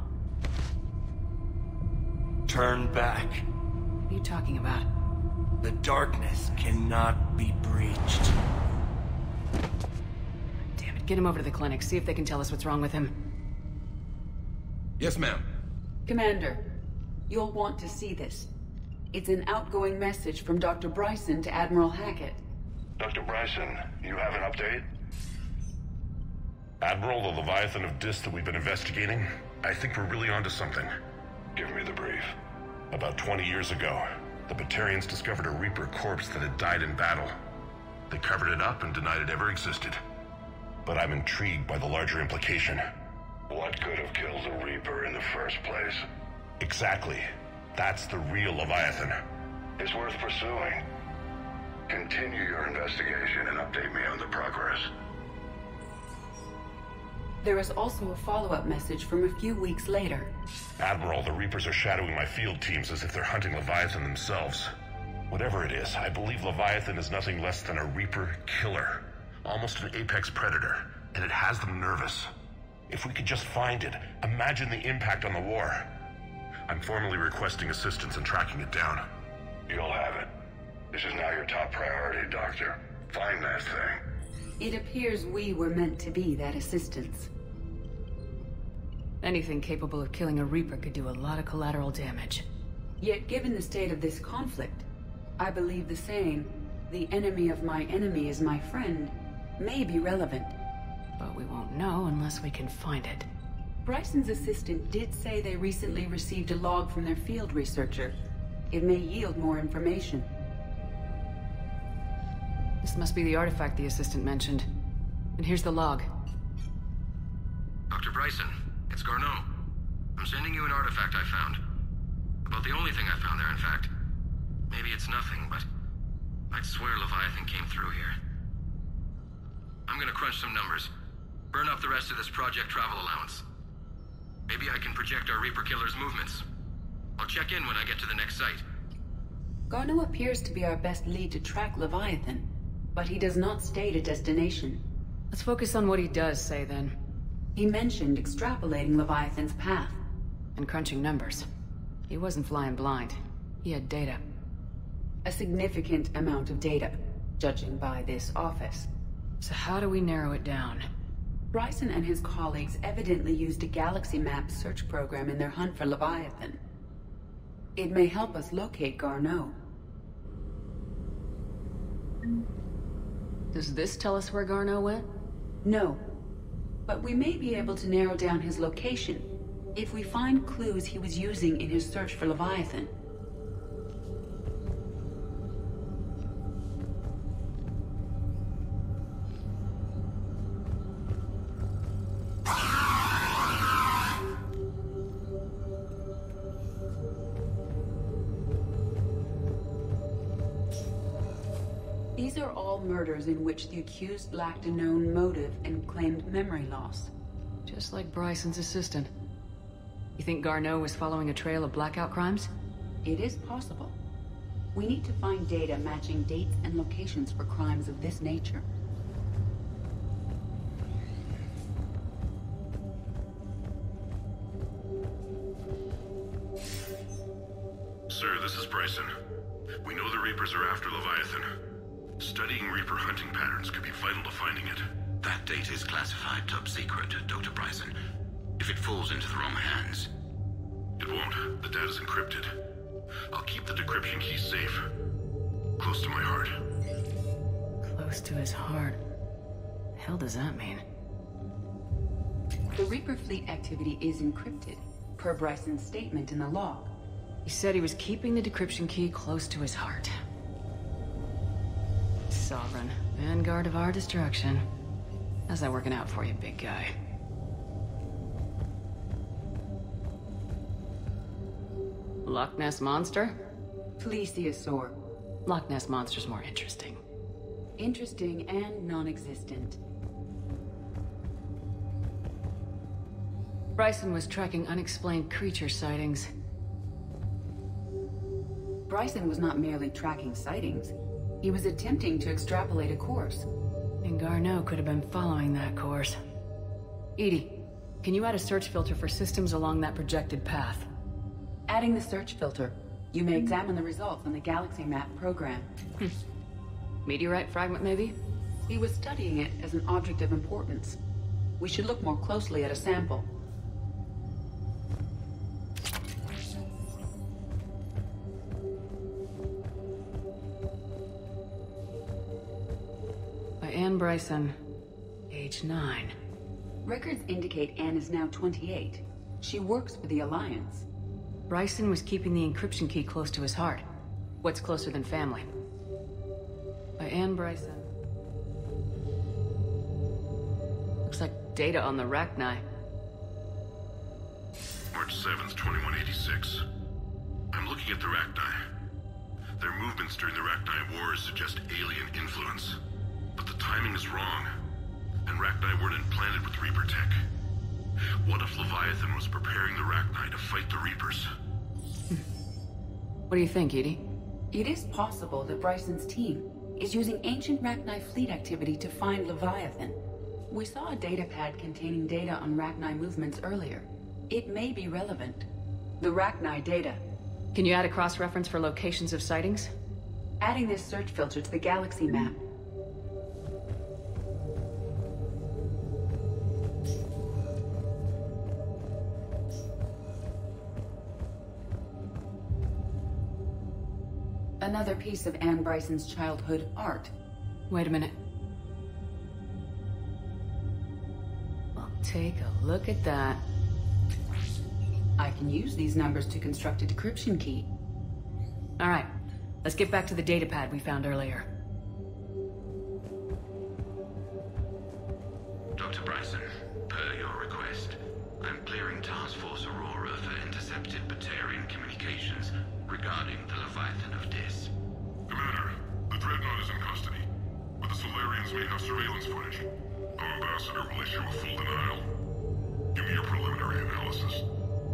Turn back. What are you talking about? The darkness cannot be breached. Damn it, get him over to the clinic. See if they can tell us what's wrong with him. Yes, ma'am. Commander, you'll want to see this. It's an outgoing message from Dr. Bryson to Admiral Hackett. Dr. Bryson, you have an update? Admiral, the Leviathan of Dis that we've been investigating, I think we're really onto something. Give me the brief. About 20 years ago, the Batarians discovered a Reaper corpse that had died in battle. They covered it up and denied it ever existed. But I'm intrigued by the larger implication. What could have killed the Reaper in the first place? Exactly. That's the real Leviathan. It's worth pursuing. Continue your investigation and update me on the progress. There is also a follow-up message from a few weeks later. Admiral, the Reapers are shadowing my field teams as if they're hunting Leviathan themselves. Whatever it is, I believe Leviathan is nothing less than a Reaper killer. Almost an apex predator, and it has them nervous. If we could just find it, imagine the impact on the war. I'm formally requesting assistance in tracking it down. You'll have it. This is now your top priority, Doctor. Find that thing. It appears we were meant to be that assistance. Anything capable of killing a Reaper could do a lot of collateral damage. Yet given the state of this conflict, I believe the saying, "The enemy of my enemy is my friend," may be relevant. But we won't know unless we can find it. Bryson's assistant did say they recently received a log from their field researcher. It may yield more information. This must be the artifact the assistant mentioned. And here's the log. Dr. Bryson, it's Garneau. I'm sending you an artifact I found. About the only thing I found there, in fact. Maybe it's nothing, but I'd swear Leviathan came through here. I'm gonna crunch some numbers. Burn up the rest of this project travel allowance. Maybe I can project our Reaper killer's movements. I'll check in when I get to the next site. Garneau appears to be our best lead to track Leviathan, but he does not state a destination. Let's focus on what he does say, then. He mentioned extrapolating Leviathan's path. And crunching numbers. He wasn't flying blind. He had data. A significant amount of data, judging by this office. So how do we narrow it down? Bryson and his colleagues evidently used a galaxy map search program in their hunt for Leviathan. It may help us locate Garneau. Does this tell us where Garneau went? No. But we may be able to narrow down his location if we find clues he was using in his search for Leviathan. These are all murders in which the accused lacked a known motive and claimed memory loss. Just like Bryson's assistant. You think Garneau was following a trail of blackout crimes? It is possible. We need to find data matching dates and locations for crimes of this nature. Reapers are after Leviathan. Studying Reaper hunting patterns could be vital to finding it. That data is classified top secret, Dr. Bryson. If it falls into the wrong hands... It won't. The data's encrypted. I'll keep the decryption key safe. Close to my heart. Close to his heart. The hell does that mean? The Reaper fleet activity is encrypted, per Bryson's statement in the log. He said he was keeping the decryption key close to his heart. Sovereign, vanguard of our destruction. How's that working out for you, big guy? Loch Ness Monster? Plesiosaur. Loch Ness Monster's more interesting. Interesting and non-existent. Bryson was tracking unexplained creature sightings. Bryson was not merely tracking sightings. He was attempting to extrapolate a course. And Garneau could have been following that course. Edie, can you add a search filter for systems along that projected path? Adding the search filter, you may examine the results on the galaxy map program. Meteorite fragment, maybe? He was studying it as an object of importance. We should look more closely at a sample. By Anne Bryson, age 9. Records indicate Anne is now 28. She works for the Alliance. Bryson was keeping the encryption key close to his heart. What's closer than family? By Anne Bryson. Looks like data on the Rachni. March 7th, 2186. I'm looking at the Rachni. Their movements during the Rachni Wars suggest alien influence. But the timing is wrong. And Rachni weren't implanted with Reaper tech. What if Leviathan was preparing the Rachni to fight the Reapers? What do you think, Edie? It is possible that Bryson's team is using ancient Rachni fleet activity to find Leviathan. We saw a datapad containing data on Rachni movements earlier. It may be relevant. The Rachni data. Can you add a cross-reference for locations of sightings? Adding this search filter to the galaxy map. Another piece of Anne Bryson's childhood art. Wait a minute. Well, take a look at that. I can use these numbers to construct a decryption key. All right, let's get back to the datapad we found earlier. Dr. Bryson, per your request, I'm clearing Task Force Aurora for intercepted Batarian communications regarding the Leviathan of Dis. Commander, the Dreadnought is in custody, but the Solarians may have surveillance footage. Our ambassador will issue a full denial. Give me your preliminary analysis.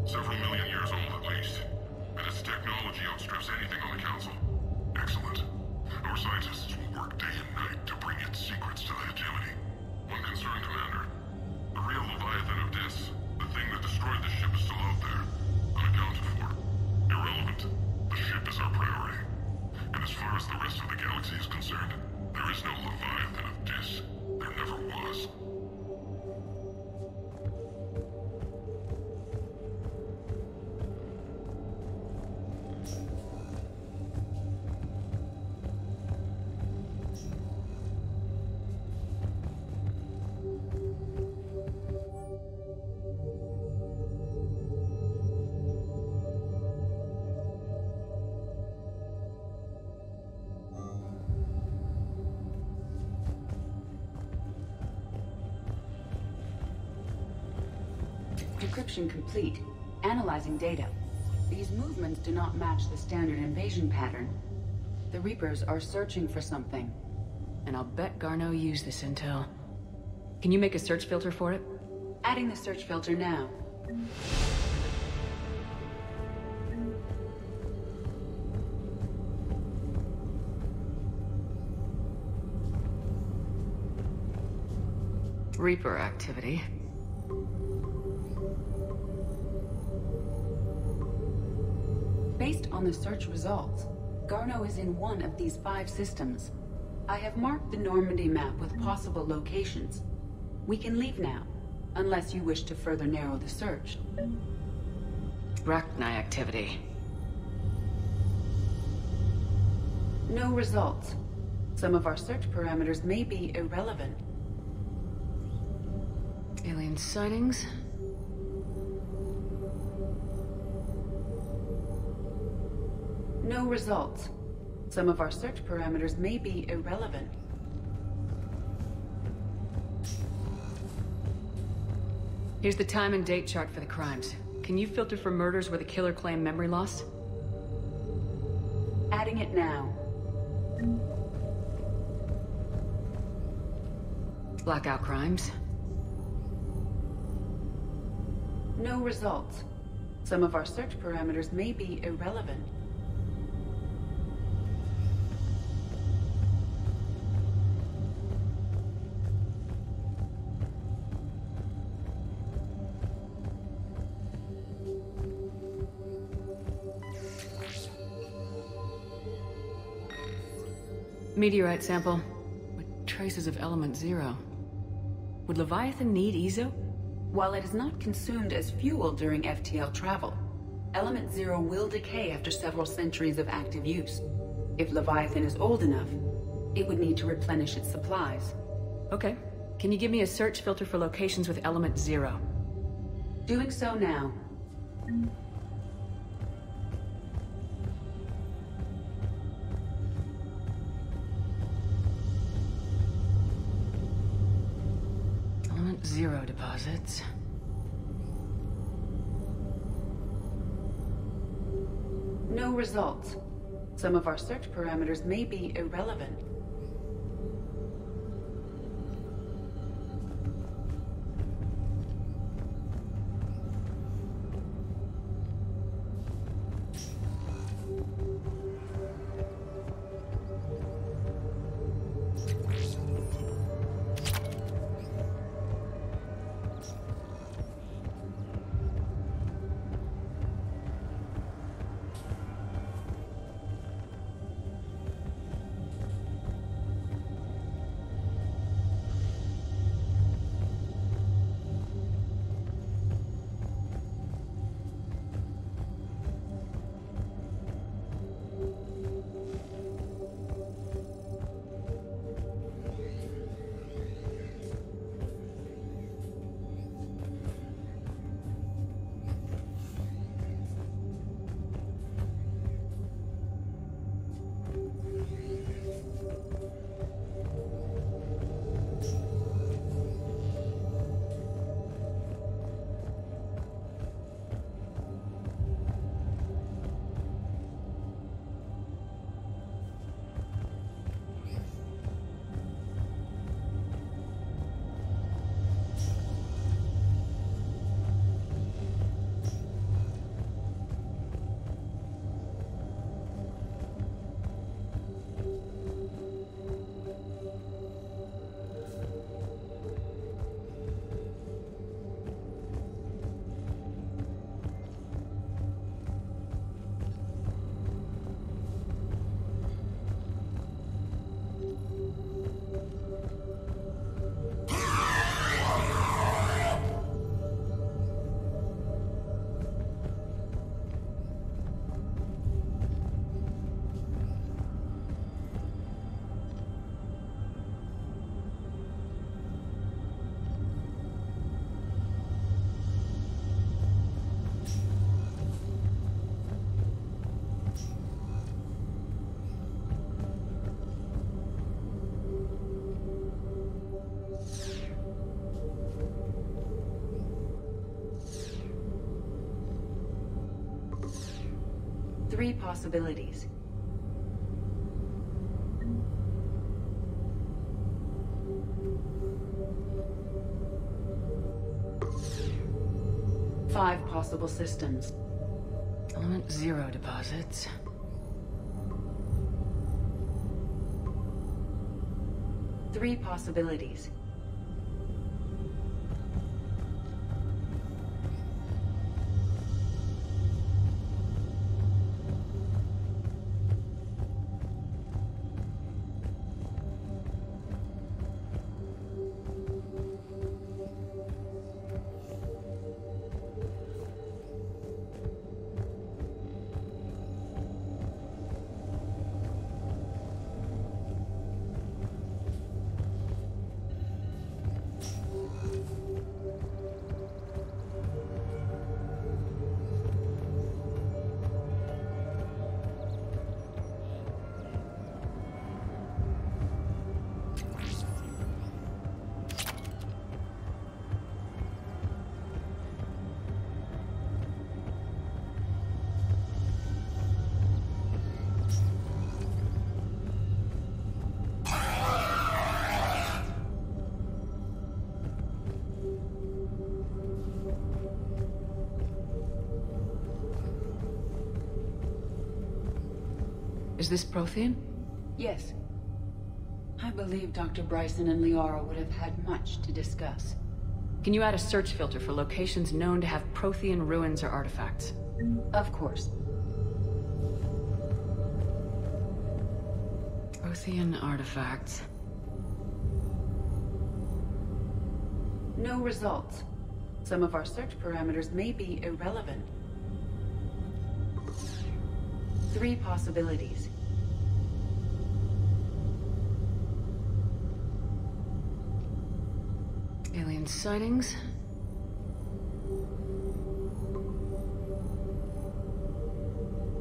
Several million years old at least, and its technology outstrips anything on the Council. Excellent. Our scientists will work day and night to bring its secrets to the hegemony. One concern, Commander. The real Leviathan of Dis, the thing that destroyed the ship, is still out there, unaccounted for. Irrelevant. The ship is our priority. And as far as the rest of the galaxy is concerned, there is no Leviathan of Dis. There never was. Decryption complete. Analyzing data. These movements do not match the standard invasion pattern. The Reapers are searching for something. And I'll bet Garneau used this intel. Can you make a search filter for it? Adding the search filter now. Reaper activity. Based on the search results, Garneau is in one of these 5 systems. I have marked the Normandy map with possible locations. We can leave now, unless you wish to further narrow the search. Rachni activity. No results. Some of our search parameters may be irrelevant. Alien sightings? No results. Some of our search parameters may be irrelevant. Here's the time and date chart for the crimes. Can you filter for murders where the killer claimed memory loss? Adding it now. Blackout crimes? No results. Some of our search parameters may be irrelevant. Meteorite sample with traces of element 0. Would Leviathan need Ezo? While it is not consumed as fuel during FTL travel, Element 0 will decay after several centuries of active use. If Leviathan is old enough, it would need to replenish its supplies. Okay. Can you give me a search filter for locations with element 0? Doing so now. Element 0 deposits. No results. Some of our search parameters may be irrelevant. Three possibilities. Five possible systems. Element 0 deposits. Three possibilities. Is this Prothean? Yes. I believe Dr. Bryson and Liara would have had much to discuss. Can you add a search filter for locations known to have Prothean ruins or artifacts? Of course. Prothean artifacts. No results. Some of our search parameters may be irrelevant. 3 possibilities. Alien sightings.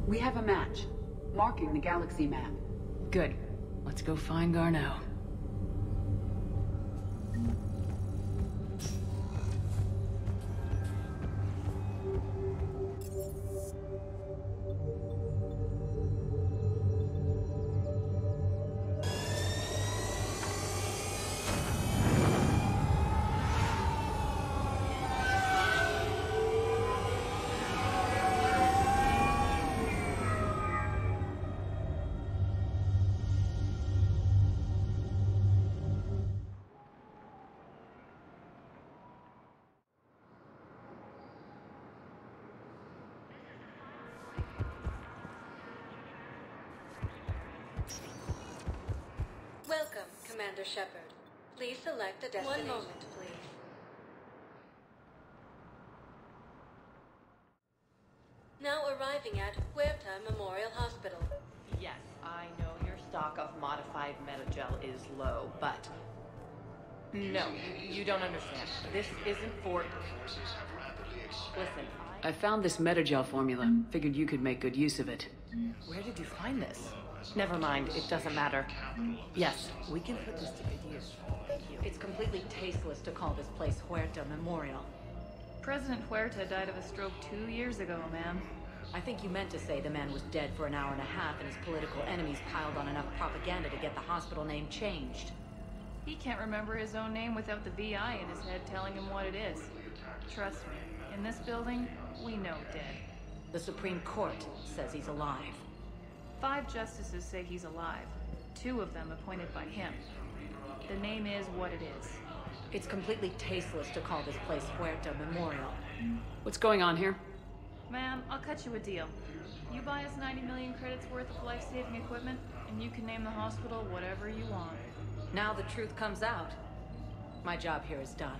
We have a match, marking the galaxy map. Good. Let's go find Garneau. Welcome, Commander Shepard. Please select a destination. 1 moment, please. Now arriving at Huerta Memorial Hospital. Yes, I know your stock of modified metagel is low, but... No, you don't understand. This isn't for... Listen, I found this metagel formula. Figured you could make good use of it. Where did you find this? Never mind, it doesn't matter. Yes, we can put this to good use. Thank you. It's completely tasteless to call this place Huerta Memorial. President Huerta died of a stroke 2 years ago, ma'am. I think you meant to say the man was dead for an hour and a half and his political enemies piled on enough propaganda to get the hospital name changed. He can't remember his own name without the VI in his head telling him what it is. Trust me, in this building, we know dead. The Supreme Court says he's alive. 5 justices say he's alive. 2 of them appointed by him. The name is what it is. It's completely tasteless to call this place Huerta Memorial. What's going on here? Ma'am, I'll cut you a deal. You buy us 90 million credits worth of life-saving equipment, and you can name the hospital whatever you want. Now the truth comes out. My job here is done.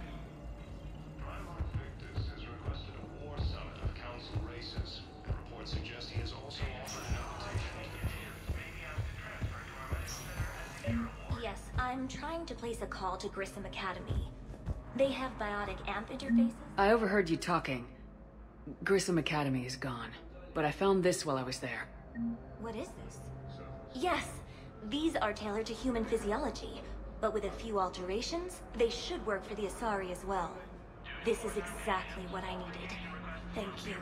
Victus has requested a war summit of council races. Reports suggest he has also offered an invitation to Yes, I'm trying to place a call to Grissom Academy. They have biotic amp interfaces. I overheard you talking. Grissom Academy is gone, but I found this while I was there. What is this? Yes, these are tailored to human physiology, but with a few alterations, they should work for the Asari as well. This is exactly what I needed. Thank you.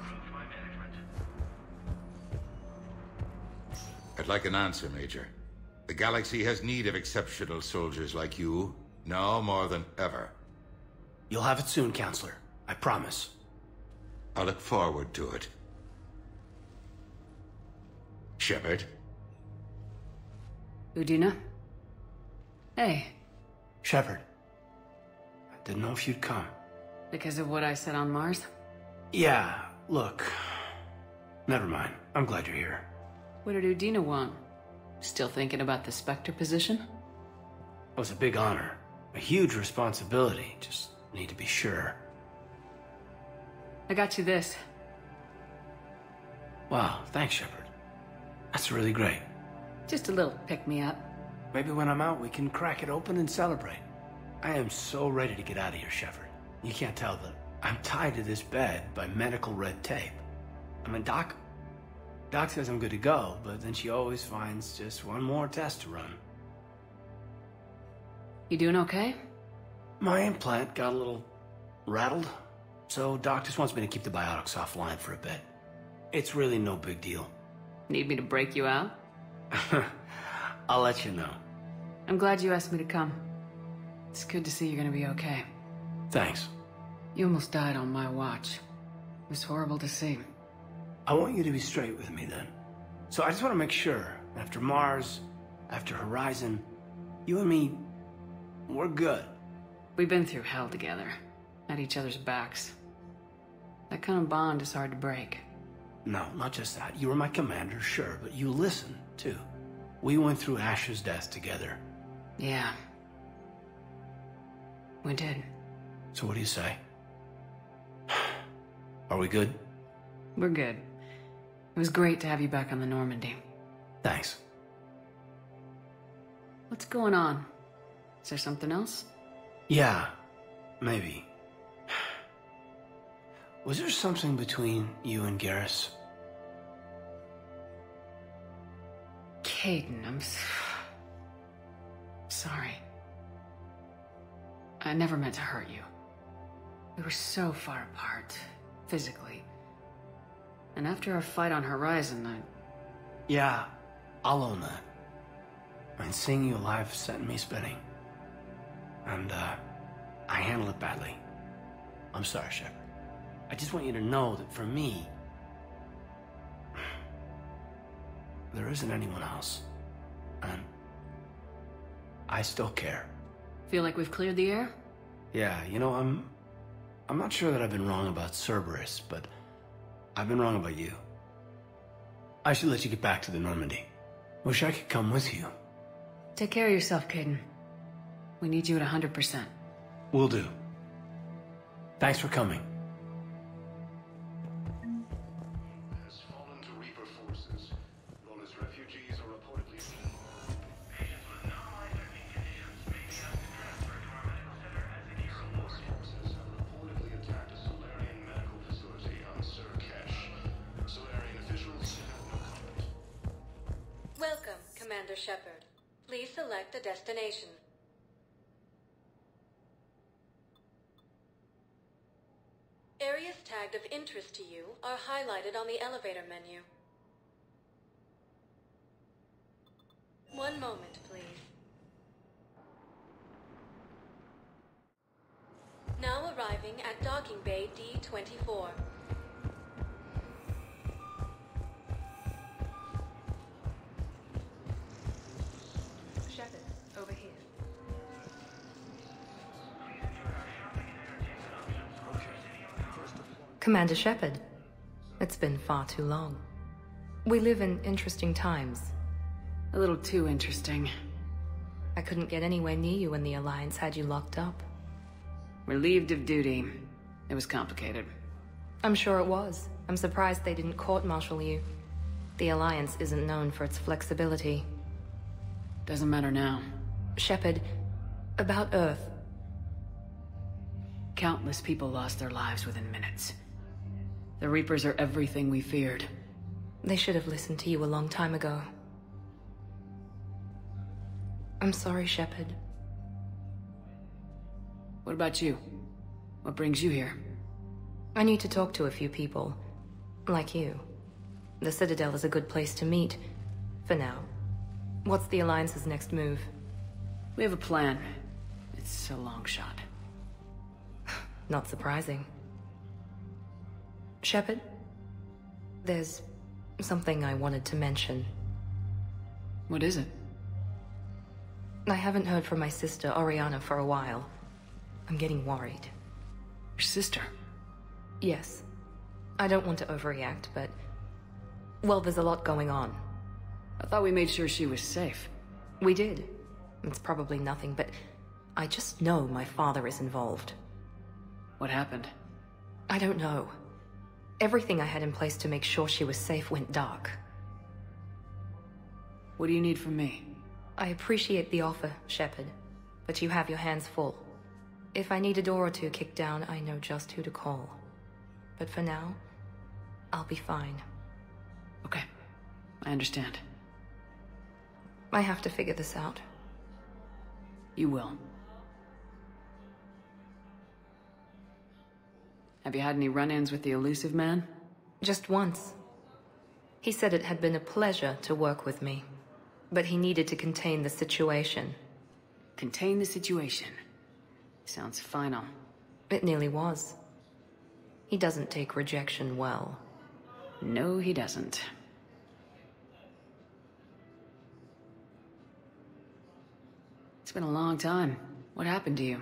I'd like an answer, Major. The galaxy has need of exceptional soldiers like you, now more than ever. You'll have it soon, Counselor. I promise. I look forward to it. Shepard? Udina? Hey. Shepard. I didn't know if you'd come. Because of what I said on Mars? Yeah, look. Never mind. I'm glad you're here. What did Udina want? Still thinking about the Spectre position? It was a big honor. A huge responsibility. Just need to be sure. I got you this. Wow, thanks, Shepard. That's really great. Just a little pick-me-up. Maybe when I'm out, we can crack it open and celebrate. I am so ready to get out of here, Shepard. You can't tell that I'm tied to this bed by medical red tape. I mean, Doc says I'm good to go, but then she always finds just one more test to run. You doing okay? My implant got a little rattled, so Doc just wants me to keep the biotics offline for a bit. It's really no big deal. Need me to break you out? I'll let you know. I'm glad you asked me to come. It's good to see you're gonna be okay. Thanks. You almost died on my watch. It was horrible to see. I want you to be straight with me then. So I just want to make sure, After Mars, after Horizon, you and me, we're good. We've been through hell together, at each other's backs. That kind of bond is hard to break. No, not just that. You were my commander, sure, but you listened, too. We went through Ash's death together. Yeah. We did. So what do you say? Are we good? We're good. It was great to have you back on the Normandy. Thanks. What's going on? Is there something else? Yeah, maybe. Was there something between you and Garrus? Caden, I'm sorry. I never meant to hurt you. We were so far apart, physically. And after our fight on Horizon, Yeah, I'll own that. I mean, seeing you alive sent me spinning. And, I handled it badly. I'm sorry, Shepard. I just want you to know that for me, there isn't anyone else. And I still care. Feel like we've cleared the air? Yeah, you know, I'm not sure that I've been wrong about Cerberus, but I've been wrong about you. I should let you get back to the Normandy. Wish I could come with you. Take care of yourself, Caden. We need you at 100%. Will do. Thanks for coming. Has fallen to Reaper forces. Lawless refugees are reportedly seen. Patients with non-life-threatening conditions may be asked to transfer to our medical center as the cure. Lawless forces have reportedly attacked a Solarian medical facility on Surkesh. Solarian officials have no comment. Welcome, Commander Shepard. Please select a destination. Areas tagged of interest to you are highlighted on the elevator menu. One moment, please. Now arriving at Docking Bay D-24. Shepard, over here. Commander Shepard, it's been far too long. We live in interesting times. A little too interesting. I couldn't get anywhere near you when the Alliance had you locked up. Relieved of duty. It was complicated. I'm sure it was. I'm surprised they didn't court-martial you. The Alliance isn't known for its flexibility. Doesn't matter now. Shepard, about Earth. Countless people lost their lives within minutes. The Reapers are everything we feared. They should have listened to you a long time ago. I'm sorry, Shepard. What about you? What brings you here? I need to talk to a few people. Like you. The Citadel is a good place to meet. For now. What's the Alliance's next move? We have a plan. It's a long shot. Not surprising. Shepard? There's something I wanted to mention. What is it? I haven't heard from my sister, Oriana, for a while. I'm getting worried. Your sister? Yes. I don't want to overreact, but... well, there's a lot going on. I thought we made sure she was safe. We did. It's probably nothing, but I just know my father is involved. What happened? I don't know. Everything I had in place to make sure she was safe went dark. What do you need from me? I appreciate the offer, Shepard, but you have your hands full. If I need a door or two kicked down, I know just who to call. But for now, I'll be fine. Okay. I understand. I have to figure this out. You will. Have you had any run-ins with the elusive man? Just once. He said it had been a pleasure to work with me, but he needed to contain the situation. Contain the situation. Sounds final. It nearly was. He doesn't take rejection well. No, he doesn't. been a long time. What happened to you?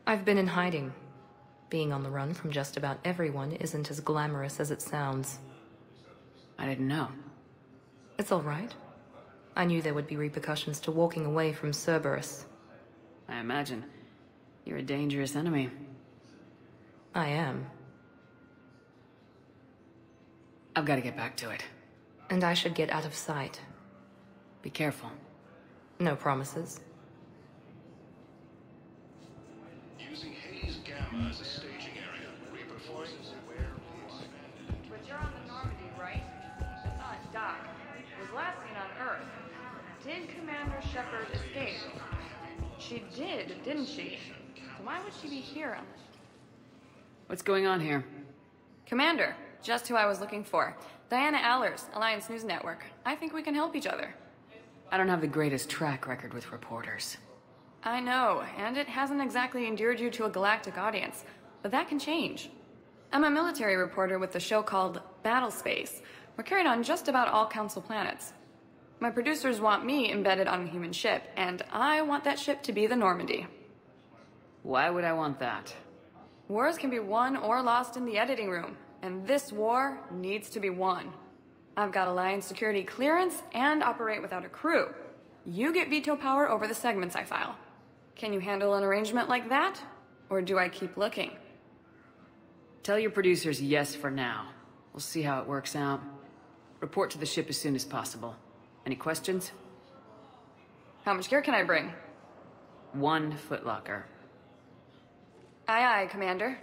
I've been in hiding. Being on the run from just about everyone isn't as glamorous as it sounds. I didn't know. It's all right. I knew there would be repercussions to walking away from Cerberus. I imagine. You're a dangerous enemy. I am. I've got to get back to it. And I should get out of sight. Be careful. No promises. Using Haze Gamma as a staging area. Reaper forces aware of the expanded. But you're on the Normandy, right? It's on its dock. It was last seen on Earth. Did Commander Shepard escape? She did, didn't she? So why would she be here on this? What's going on here? Commander, just who I was looking for. Diana Allers, Alliance News Network. I think we can help each other. I don't have the greatest track record with reporters. I know, and it hasn't exactly endeared you to a galactic audience, but that can change. I'm a military reporter with the show called Battle Space. We're carried on just about all Council planets. My producers want me embedded on a human ship, and I want that ship to be the Normandy. Why would I want that? Wars can be won or lost in the editing room, and this war needs to be won. I've got Alliance security clearance and operate without a crew. You get veto power over the segments I file. Can you handle an arrangement like that? Or do I keep looking? Tell your producers yes for now. We'll see how it works out. Report to the ship as soon as possible. Any questions? How much gear can I bring? 1 footlocker. Aye, aye, Commander.